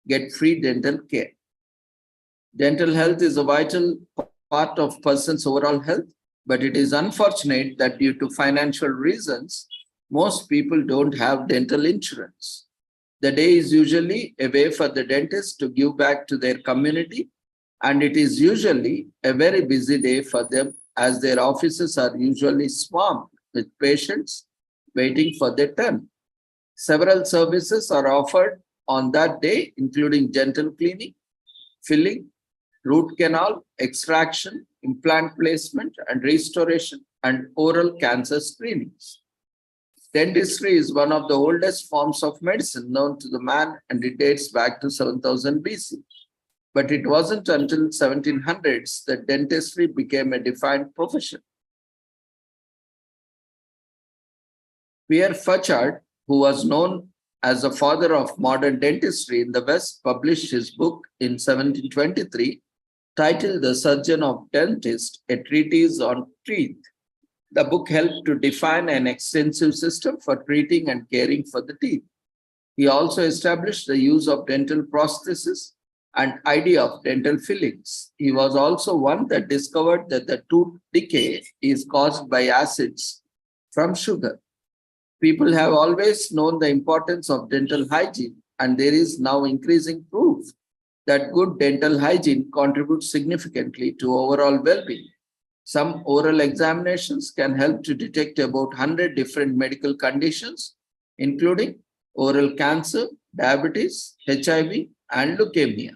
get free dental care. Dental health is a vital part of person's overall health, but it is unfortunate that due to financial reasons, most people don't have dental insurance. The day is usually a way for the dentist to give back to their community, and it is usually a very busy day for them as their offices are usually swamped with patients waiting for their turn. Several services are offered on that day, including dental cleaning, filling, root canal, extraction, implant placement and restoration, and oral cancer screenings. Dentistry is one of the oldest forms of medicine known to the man, and it dates back to 7000 BC. But it wasn't until 1700s that dentistry became a defined profession. Pierre Fauchard, who was known as the father of modern dentistry in the West, published his book in 1723 titled The Surgeon of Dentist, a treatise on teeth. The book helped to define an extensive system for treating and caring for the teeth. He also established the use of dental prosthesis and idea of dental fillings. He was also one that discovered that the tooth decay is caused by acids from sugar. People have always known the importance of dental hygiene, and there is now increasing proof that good dental hygiene contributes significantly to overall well-being. Some oral examinations can help to detect about 100 different medical conditions, including oral cancer, diabetes, HIV, and leukemia.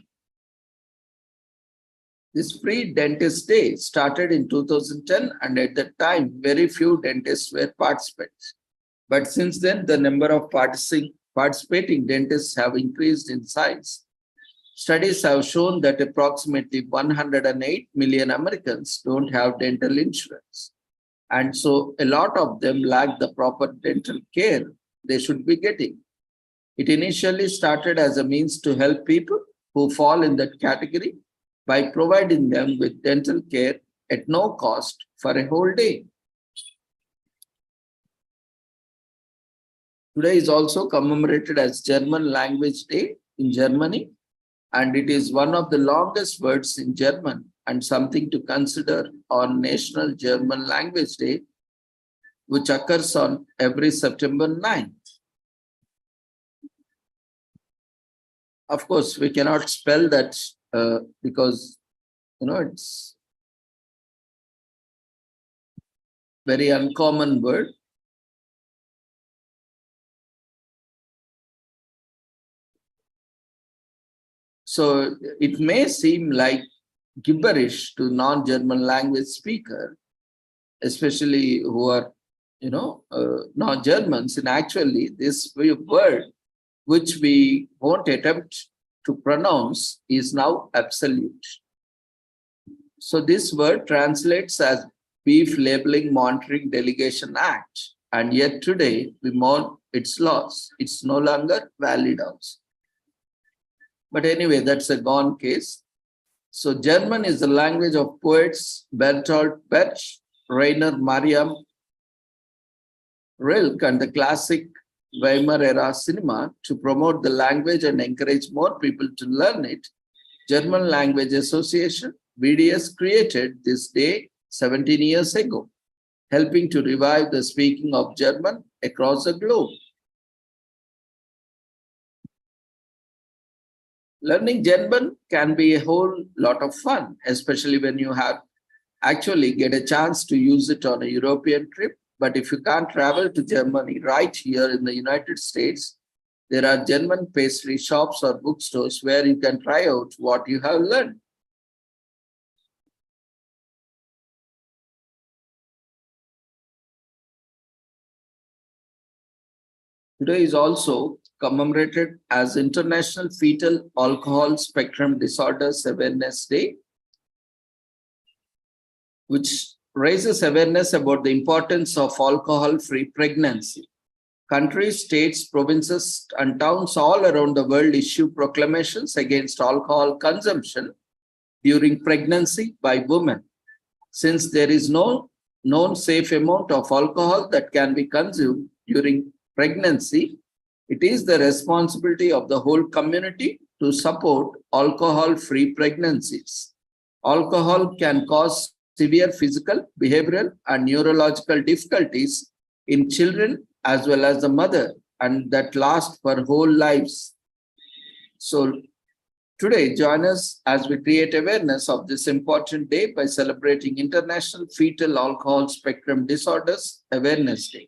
This Free Dentist Day started in 2010, and at that time, very few dentists were participants. But since then, the number of participating dentists have increased in size. Studies have shown that approximately 108 million Americans don't have dental insurance. And so a lot of them lack the proper dental care they should be getting. It initially started as a means to help people who fall in that category by providing them with dental care at no cost for a whole day. Today is also commemorated as German Language Day in Germany, and it is one of the longest words in German and something to consider on National German Language Day, which occurs on every September 9th. Of course, we cannot spell that because it's very uncommon word. So it may seem like gibberish to non-German language speaker, especially who are, not Germans. And actually, this word, which we won't attempt to pronounce, is now absolute. So this word translates as Beef Labeling Monitoring Delegation Act, and yet today we mourn its loss. It's no longer valid also. But anyway, that's a gone case. So German is the language of poets Bertolt Brecht, Rainer Maria Rilke, and the classic Weimar era cinema. To promote the language and encourage more people to learn it, German Language Association, VDS, created this day 17 years ago. helping to revive the speaking of German across the globe. Learning German can be a whole lot of fun, especially when you actually get a chance to use it on a European trip. But if you can't travel to Germany, right here in the United States, there are German pastry shops or bookstores where you can try out what you have learned. Today is also commemorated as International Fetal Alcohol Spectrum Disorders Awareness Day, which raises awareness about the importance of alcohol-free pregnancy. Countries, states, provinces, and towns all around the world issue proclamations against alcohol consumption during pregnancy by women. Since there is no known safe amount of alcohol that can be consumed during pregnancy, it is the responsibility of the whole community to support alcohol-free pregnancies. Alcohol can cause severe physical, behavioral, and neurological difficulties in children as well as the mother, and that last for whole lives. So today, join us as we create awareness of this important day by celebrating International Fetal Alcohol Spectrum Disorders Awareness Day.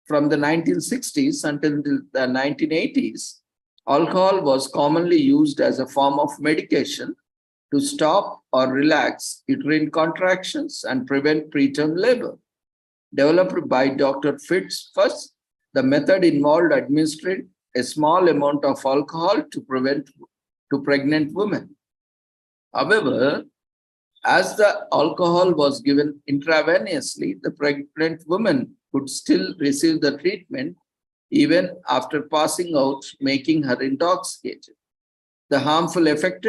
From the 1960s until the 1980s, alcohol was commonly used as a form of medication to stop or relax uterine contractions and prevent preterm labor. Developed by Dr. Fitz first, the method involved administering a small amount of alcohol to pregnant women. However, as the alcohol was given intravenously, the pregnant woman could still receive the treatment even after passing out, making her intoxicated. The harmful effect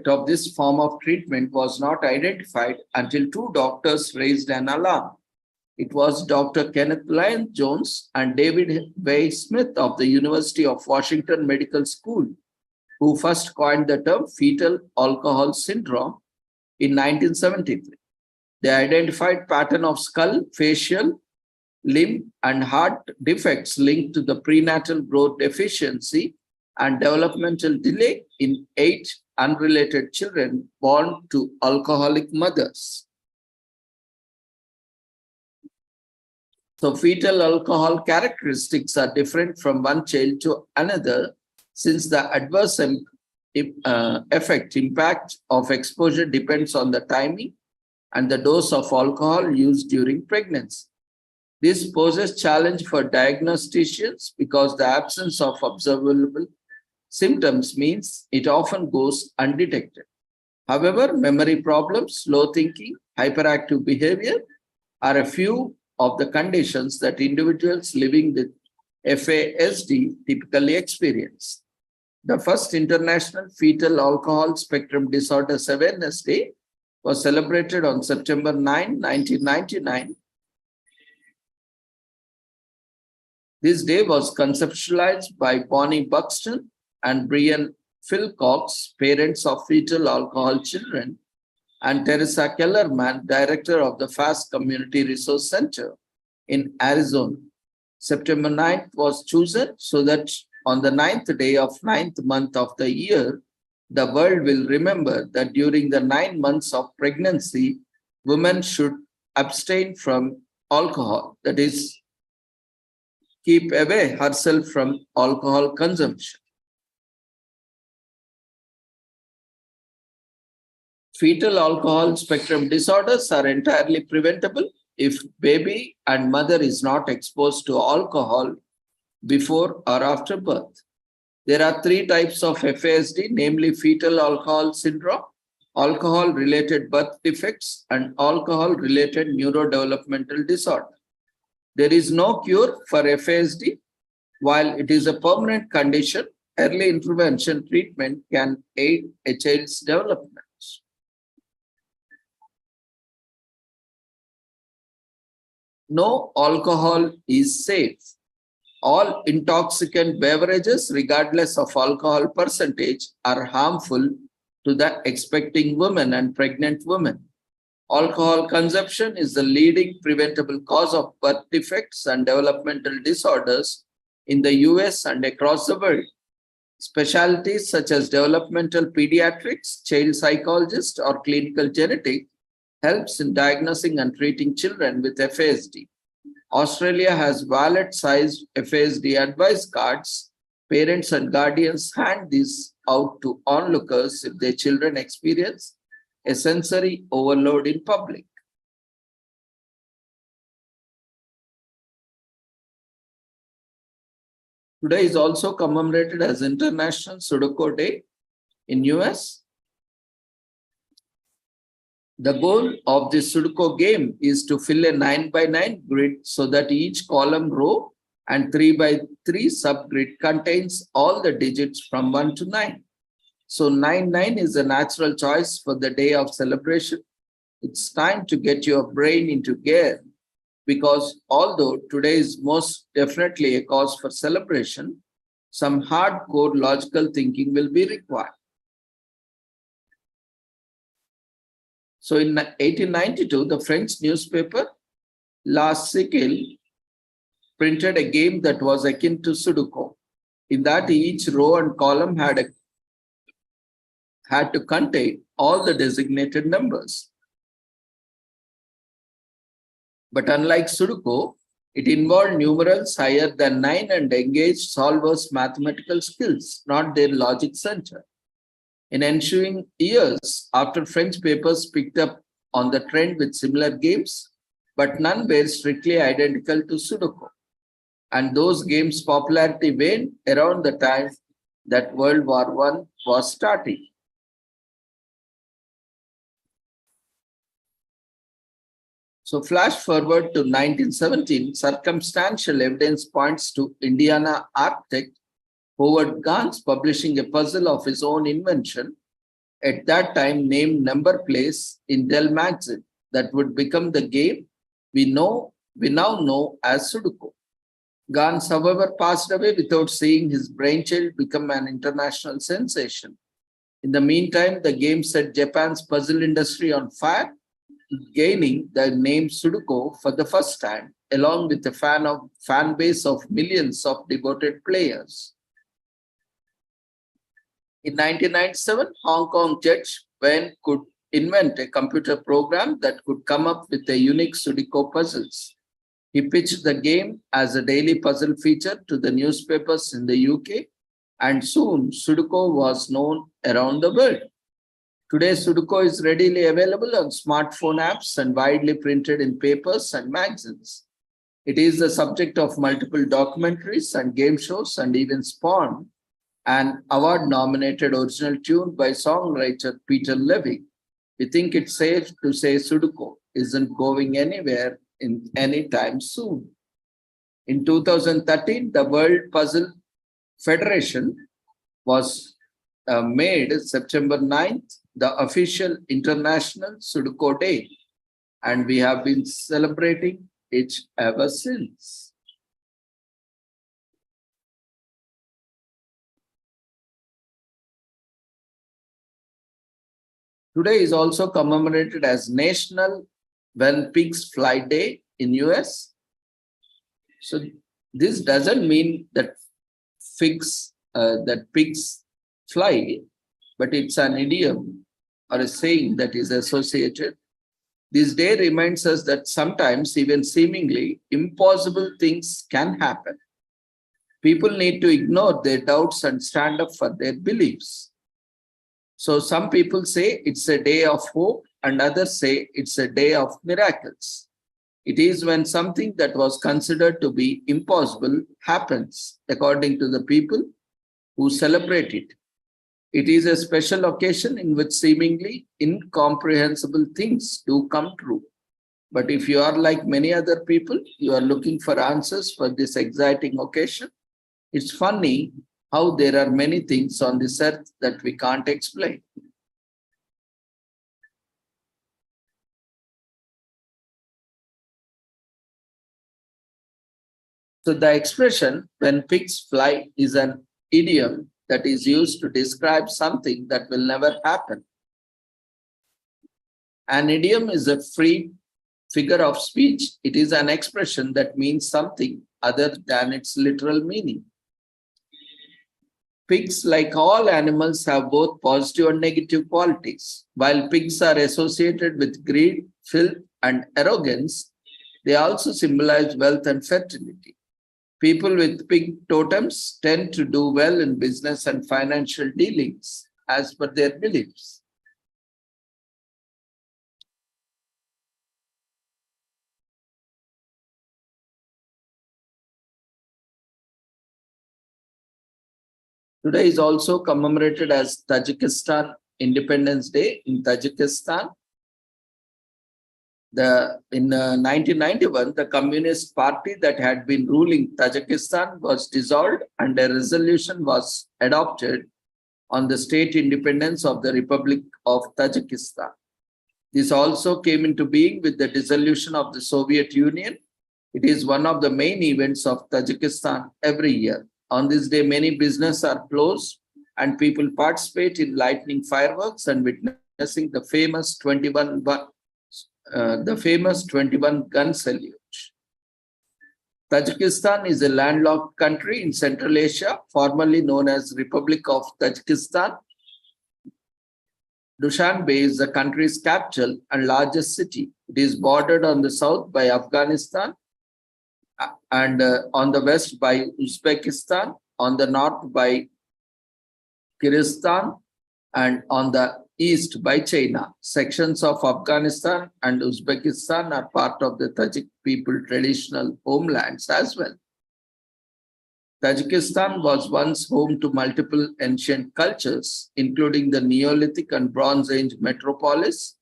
of this form of treatment was not identified until two doctors raised an alarm. It was Dr. Kenneth Lyon Jones and David Way Smith of the University of Washington Medical School who first coined the term fetal alcohol syndrome in 1973. They identified pattern of skull, facial, limb, and heart defects linked to the prenatal growth deficiency and developmental delay in 8 unrelated children born to alcoholic mothers. So fetal alcohol characteristics are different from one child to another since the adverse impact of exposure depends on the timing and the dose of alcohol used during pregnancy. This poses challenge for diagnosticians because the absence of observable symptoms means it often goes undetected. However, memory problems, slow thinking, hyperactive behavior are a few of the conditions that individuals living with FASD typically experience. The first International Fetal Alcohol Spectrum Disorders Awareness Day was celebrated on September 9, 1999. This day was conceptualized by Bonnie Buxton and Brian Philcox, parents of fetal alcohol children, and Teresa Kellerman, director of the FAST Community Resource Center in Arizona. September 9th was chosen so that on the 9th day of 9th month of the year, the world will remember that during the 9 months of pregnancy, women should abstain from alcohol, that is, keep away herself from alcohol consumption. Fetal alcohol spectrum disorders are entirely preventable if baby and mother is not exposed to alcohol before or after birth. There are 3 types of FASD, namely fetal alcohol syndrome, alcohol-related birth defects, and alcohol-related neurodevelopmental disorder. There is no cure for FASD. While it is a permanent condition, early intervention treatment can aid a child's development. No alcohol is safe. All intoxicant beverages, regardless of alcohol percentage, are harmful to the expecting woman and pregnant women. Alcohol consumption is the leading preventable cause of birth defects and developmental disorders in the US and across the world. Specialties such as developmental pediatrics, child psychologist, or clinical genetic helps in diagnosing and treating children with FASD. Australia has wallet-sized FASD advice cards. Parents and guardians hand these out to onlookers if their children experience a sensory overload in public. Today is also commemorated as International Sudoku Day in US. The goal of this Sudoku game is to fill a 9x9 grid so that each column, row, and 3x3 subgrid contains all the digits from 1 to 9. So 9-9 is a natural choice for the day of celebration. It's time to get your brain into gear because although today is most definitely a cause for celebration, some hardcore logical thinking will be required. So in 1892, the French newspaper La Siècle printed a game that was akin to Sudoku. In that each row and column had to contain all the designated numbers. But unlike Sudoku, it involved numerals higher than 9 and engaged solvers' mathematical skills, not their logic center. In ensuing years, after French papers picked up on the trend with similar games, but none were strictly identical to Sudoku. And those games' popularity waned around the time that World War I was starting. So flash forward to 1917, circumstantial evidence points to Indiana architect Howard Gans publishing a puzzle of his own invention, at that time named Number Place in Dell magazine, that would become the game we now know as Sudoku. Gans, however, passed away without seeing his brainchild become an international sensation. In the meantime, the game set Japan's puzzle industry on fire, gaining the name Sudoku for the first time, along with a fan base of millions of devoted players. In 1997, Hong Kong judge Wen could invent a computer program that could come up with a unique Sudoku puzzles. He pitched the game as a daily puzzle feature to the newspapers in the UK, and soon Sudoku was known around the world. Today, Sudoku is readily available on smartphone apps and widely printed in papers and magazines. It is the subject of multiple documentaries and game shows and even spawned an award-nominated original tune by songwriter Peter Levy. We think it's safe to say Sudoku isn't going anywhere anytime soon. In 2013, the World Puzzle Federation was made September 9th the official International Sudoku Day, and we have been celebrating it ever since. Today is also commemorated as National When Pigs Fly Day in US. So this doesn't mean that pigs fly, but it's an idiom or a saying that is associated. This day reminds us that sometimes even seemingly impossible things can happen. People need to ignore their doubts and stand up for their beliefs. So some people say it's a day of hope and others say it's a day of miracles. It is when something that was considered to be impossible happens, according to the people who celebrate it. It is a special occasion in which seemingly incomprehensible things do come true. But if you are like many other people, you are looking for answers for this exciting occasion. It's funny how there are many things on this earth that we can't explain. So the expression "when pigs fly" is an idiom that is used to describe something that will never happen. An idiom is a free figure of speech. It is an expression that means something other than its literal meaning. Pigs, like all animals, have both positive and negative qualities. While pigs are associated with greed, filth, and arrogance, they also symbolize wealth and fertility. People with pig totems tend to do well in business and financial dealings, as per their beliefs. Today is also commemorated as Tajikistan Independence Day in Tajikistan. In 1991, the Communist Party that had been ruling Tajikistan was dissolved and a resolution was adopted on the state independence of the Republic of Tajikistan. This also came into being with the dissolution of the Soviet Union. It is one of the main events of Tajikistan every year. On this day, many businesses are closed and people participate in lighting fireworks and witnessing the famous 21 gun salute. Tajikistan is a landlocked country in Central Asia, formerly known as Republic of Tajikistan. Dushanbe is the country's capital and largest city. It is bordered on the south by Afghanistan and on the west by Uzbekistan, on the north by Kyrgyzstan, and on the east by China. Sections of Afghanistan and Uzbekistan are part of the Tajik people traditional homelands as well. Tajikistan was once home to multiple ancient cultures, including the Neolithic and Bronze Age metropolis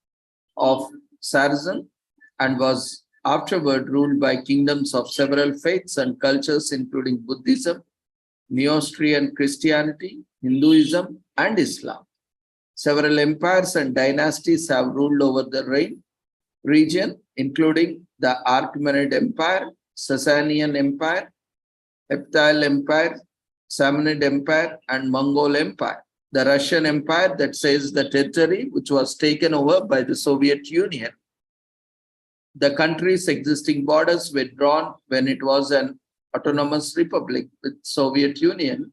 of Sarazm, and was afterward ruled by kingdoms of several faiths and cultures, including Buddhism, Neo-Strian Christianity, Hinduism, and Islam. Several empires and dynasties have ruled over the region, including the Achaemenid Empire, Sasanian Empire, Heptile Empire, Samanid Empire, and Mongol Empire. The Russian Empire that says the territory which was taken over by the Soviet Union. The country's existing borders were drawn when it was an autonomous republic with Soviet Union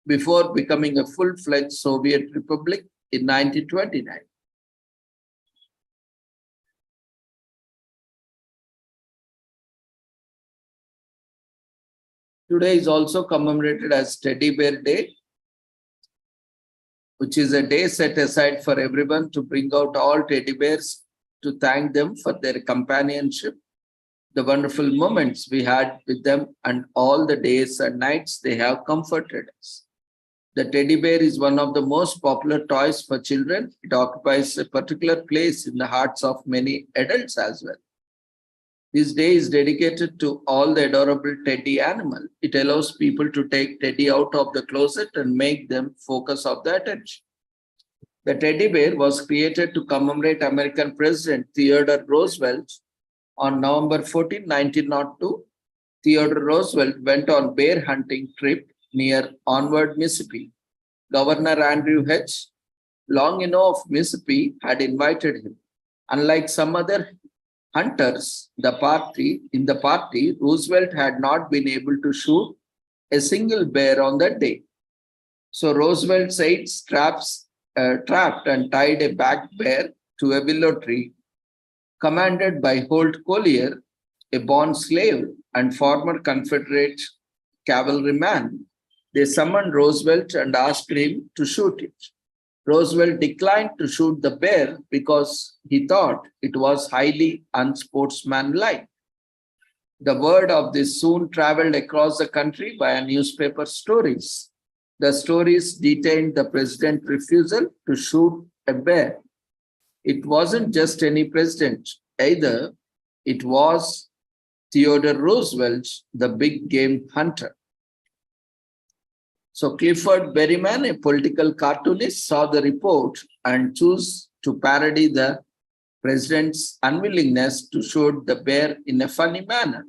before becoming a full-fledged Soviet republic in 1929. Today is also commemorated as Teddy Bear Day, which is a day set aside for everyone to bring out all teddy bears to thank them for their companionship, the wonderful moments we had with them, and all the days and nights they have comforted us. The teddy bear is one of the most popular toys for children. It occupies a particular place in the hearts of many adults as well. This day is dedicated to all the adorable teddy animal. It allows people to take teddy out of the closet and make them focus of the attention. The teddy bear was created to commemorate American President Theodore Roosevelt. On November 14, 1902, Theodore Roosevelt went on bear hunting trip near Onward, Mississippi. Governor Andrew H. Longino of Mississippi had invited him. Unlike some other hunters, in the party, Roosevelt had not been able to shoot a single bear on that day. So Roosevelt's aides trapped and tied a black bear to a willow tree. Commanded by Holt Collier, a born slave and former Confederate cavalryman, they summoned Roosevelt and asked him to shoot it. Roosevelt declined to shoot the bear because he thought it was highly unsportsmanlike. The word of this soon traveled across the country via newspaper stories. The stories detailed the president's refusal to shoot a bear. It wasn't just any president either. It was Theodore Roosevelt, the big game hunter. So Clifford Berryman, a political cartoonist, saw the report and chose to parody the president's unwillingness to shoot the bear in a funny manner.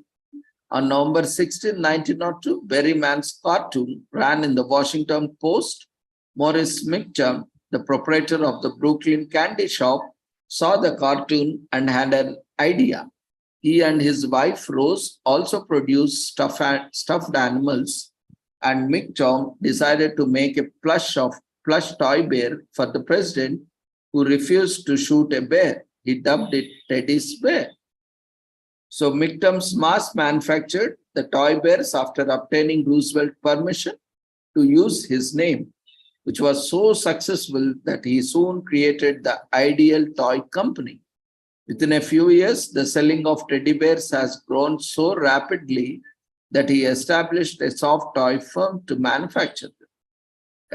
On November 16, 1902, Berryman's cartoon ran in the Washington Post. Morris Mitchum, the proprietor of the Brooklyn candy shop, saw the cartoon and had an idea. He and his wife Rose also produced stuffed animals, and Mick Tom decided to make a plush toy bear for the president who refused to shoot a bear. He dubbed it Teddy's Bear. So Mick Tom's mass manufactured the toy bears after obtaining Roosevelt permission to use his name, which was so successful that he soon created the Ideal Toy Company. Within a few years, the selling of teddy bears has grown so rapidly that he established a soft toy firm to manufacture them.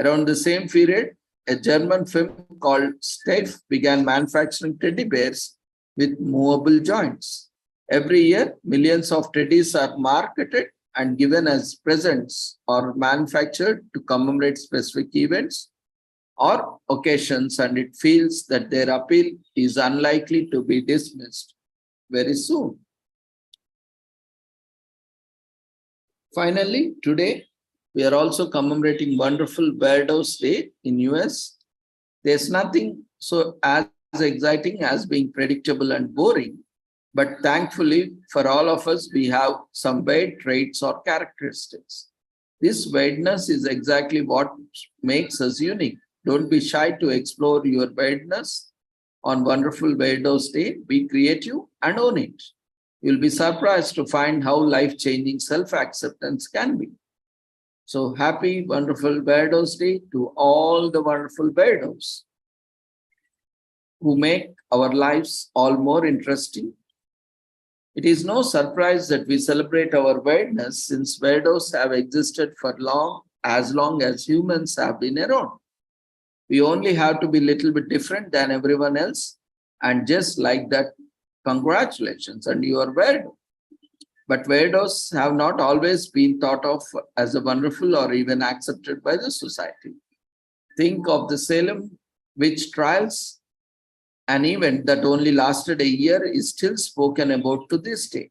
Around the same period, a German firm called Steiff began manufacturing teddy bears with movable joints. Every year, millions of teddies are marketed and given as presents or manufactured to commemorate specific events or occasions, and it feels that their appeal is unlikely to be dismissed very soon. Finally, today, we are also commemorating wonderful Weirdos Day in US. There's nothing so as exciting as being predictable and boring, but thankfully for all of us, we have some weird traits or characteristics. This weirdness is exactly what makes us unique. Don't be shy to explore your weirdness on wonderful Weirdos Day. Be creative and own it. You'll be surprised to find how life-changing self-acceptance can be. So happy, wonderful Weirdos Day to all the wonderful weirdos who make our lives all more interesting. It is no surprise that we celebrate our weirdness, since weirdos have existed for as long as humans have been around. We only have to be a little bit different than everyone else, and just like that, congratulations, and you are weirdo. But weirdos have not always been thought of as a wonderful or even accepted by the society. Think of the Salem witch trials. An event that only lasted a year is still spoken about to this day.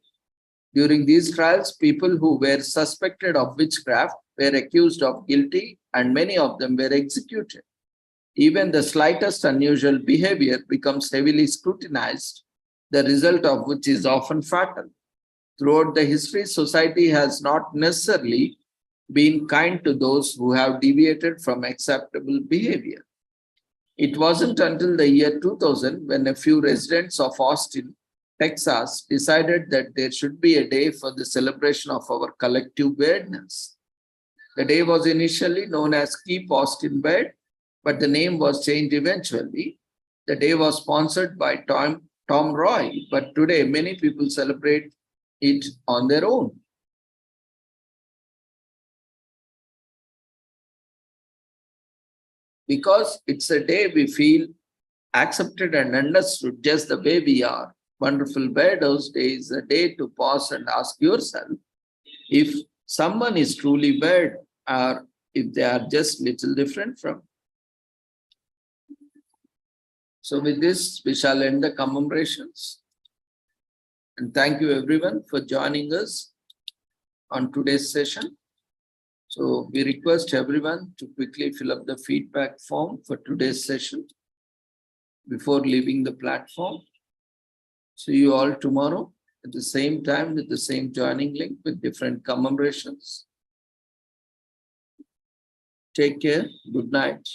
During these trials, people who were suspected of witchcraft were accused of guilty, and many of them were executed. Even the slightest unusual behavior becomes heavily scrutinized, the result of which is often fatal. Throughout the history, society has not necessarily been kind to those who have deviated from acceptable behavior. It wasn't until the year 2000 when a few residents of Austin, Texas, decided that there should be a day for the celebration of our collective weirdness. The day was initially known as Keep Austin Weird, but the name was changed eventually. The day was sponsored by Tom Roy, but today many people celebrate it on their own. Because it's a day we feel accepted and understood just the way we are. Wonderful Weirdos Day is a day to pause and ask yourself if someone is truly weird or if they are just little different from. So with this, we shall end the commemorations. And thank you everyone for joining us on today's session. So we request everyone to quickly fill up the feedback form for today's session before leaving the platform. See you all tomorrow at the same time with the same joining link with different commemorations. Take care. Good night.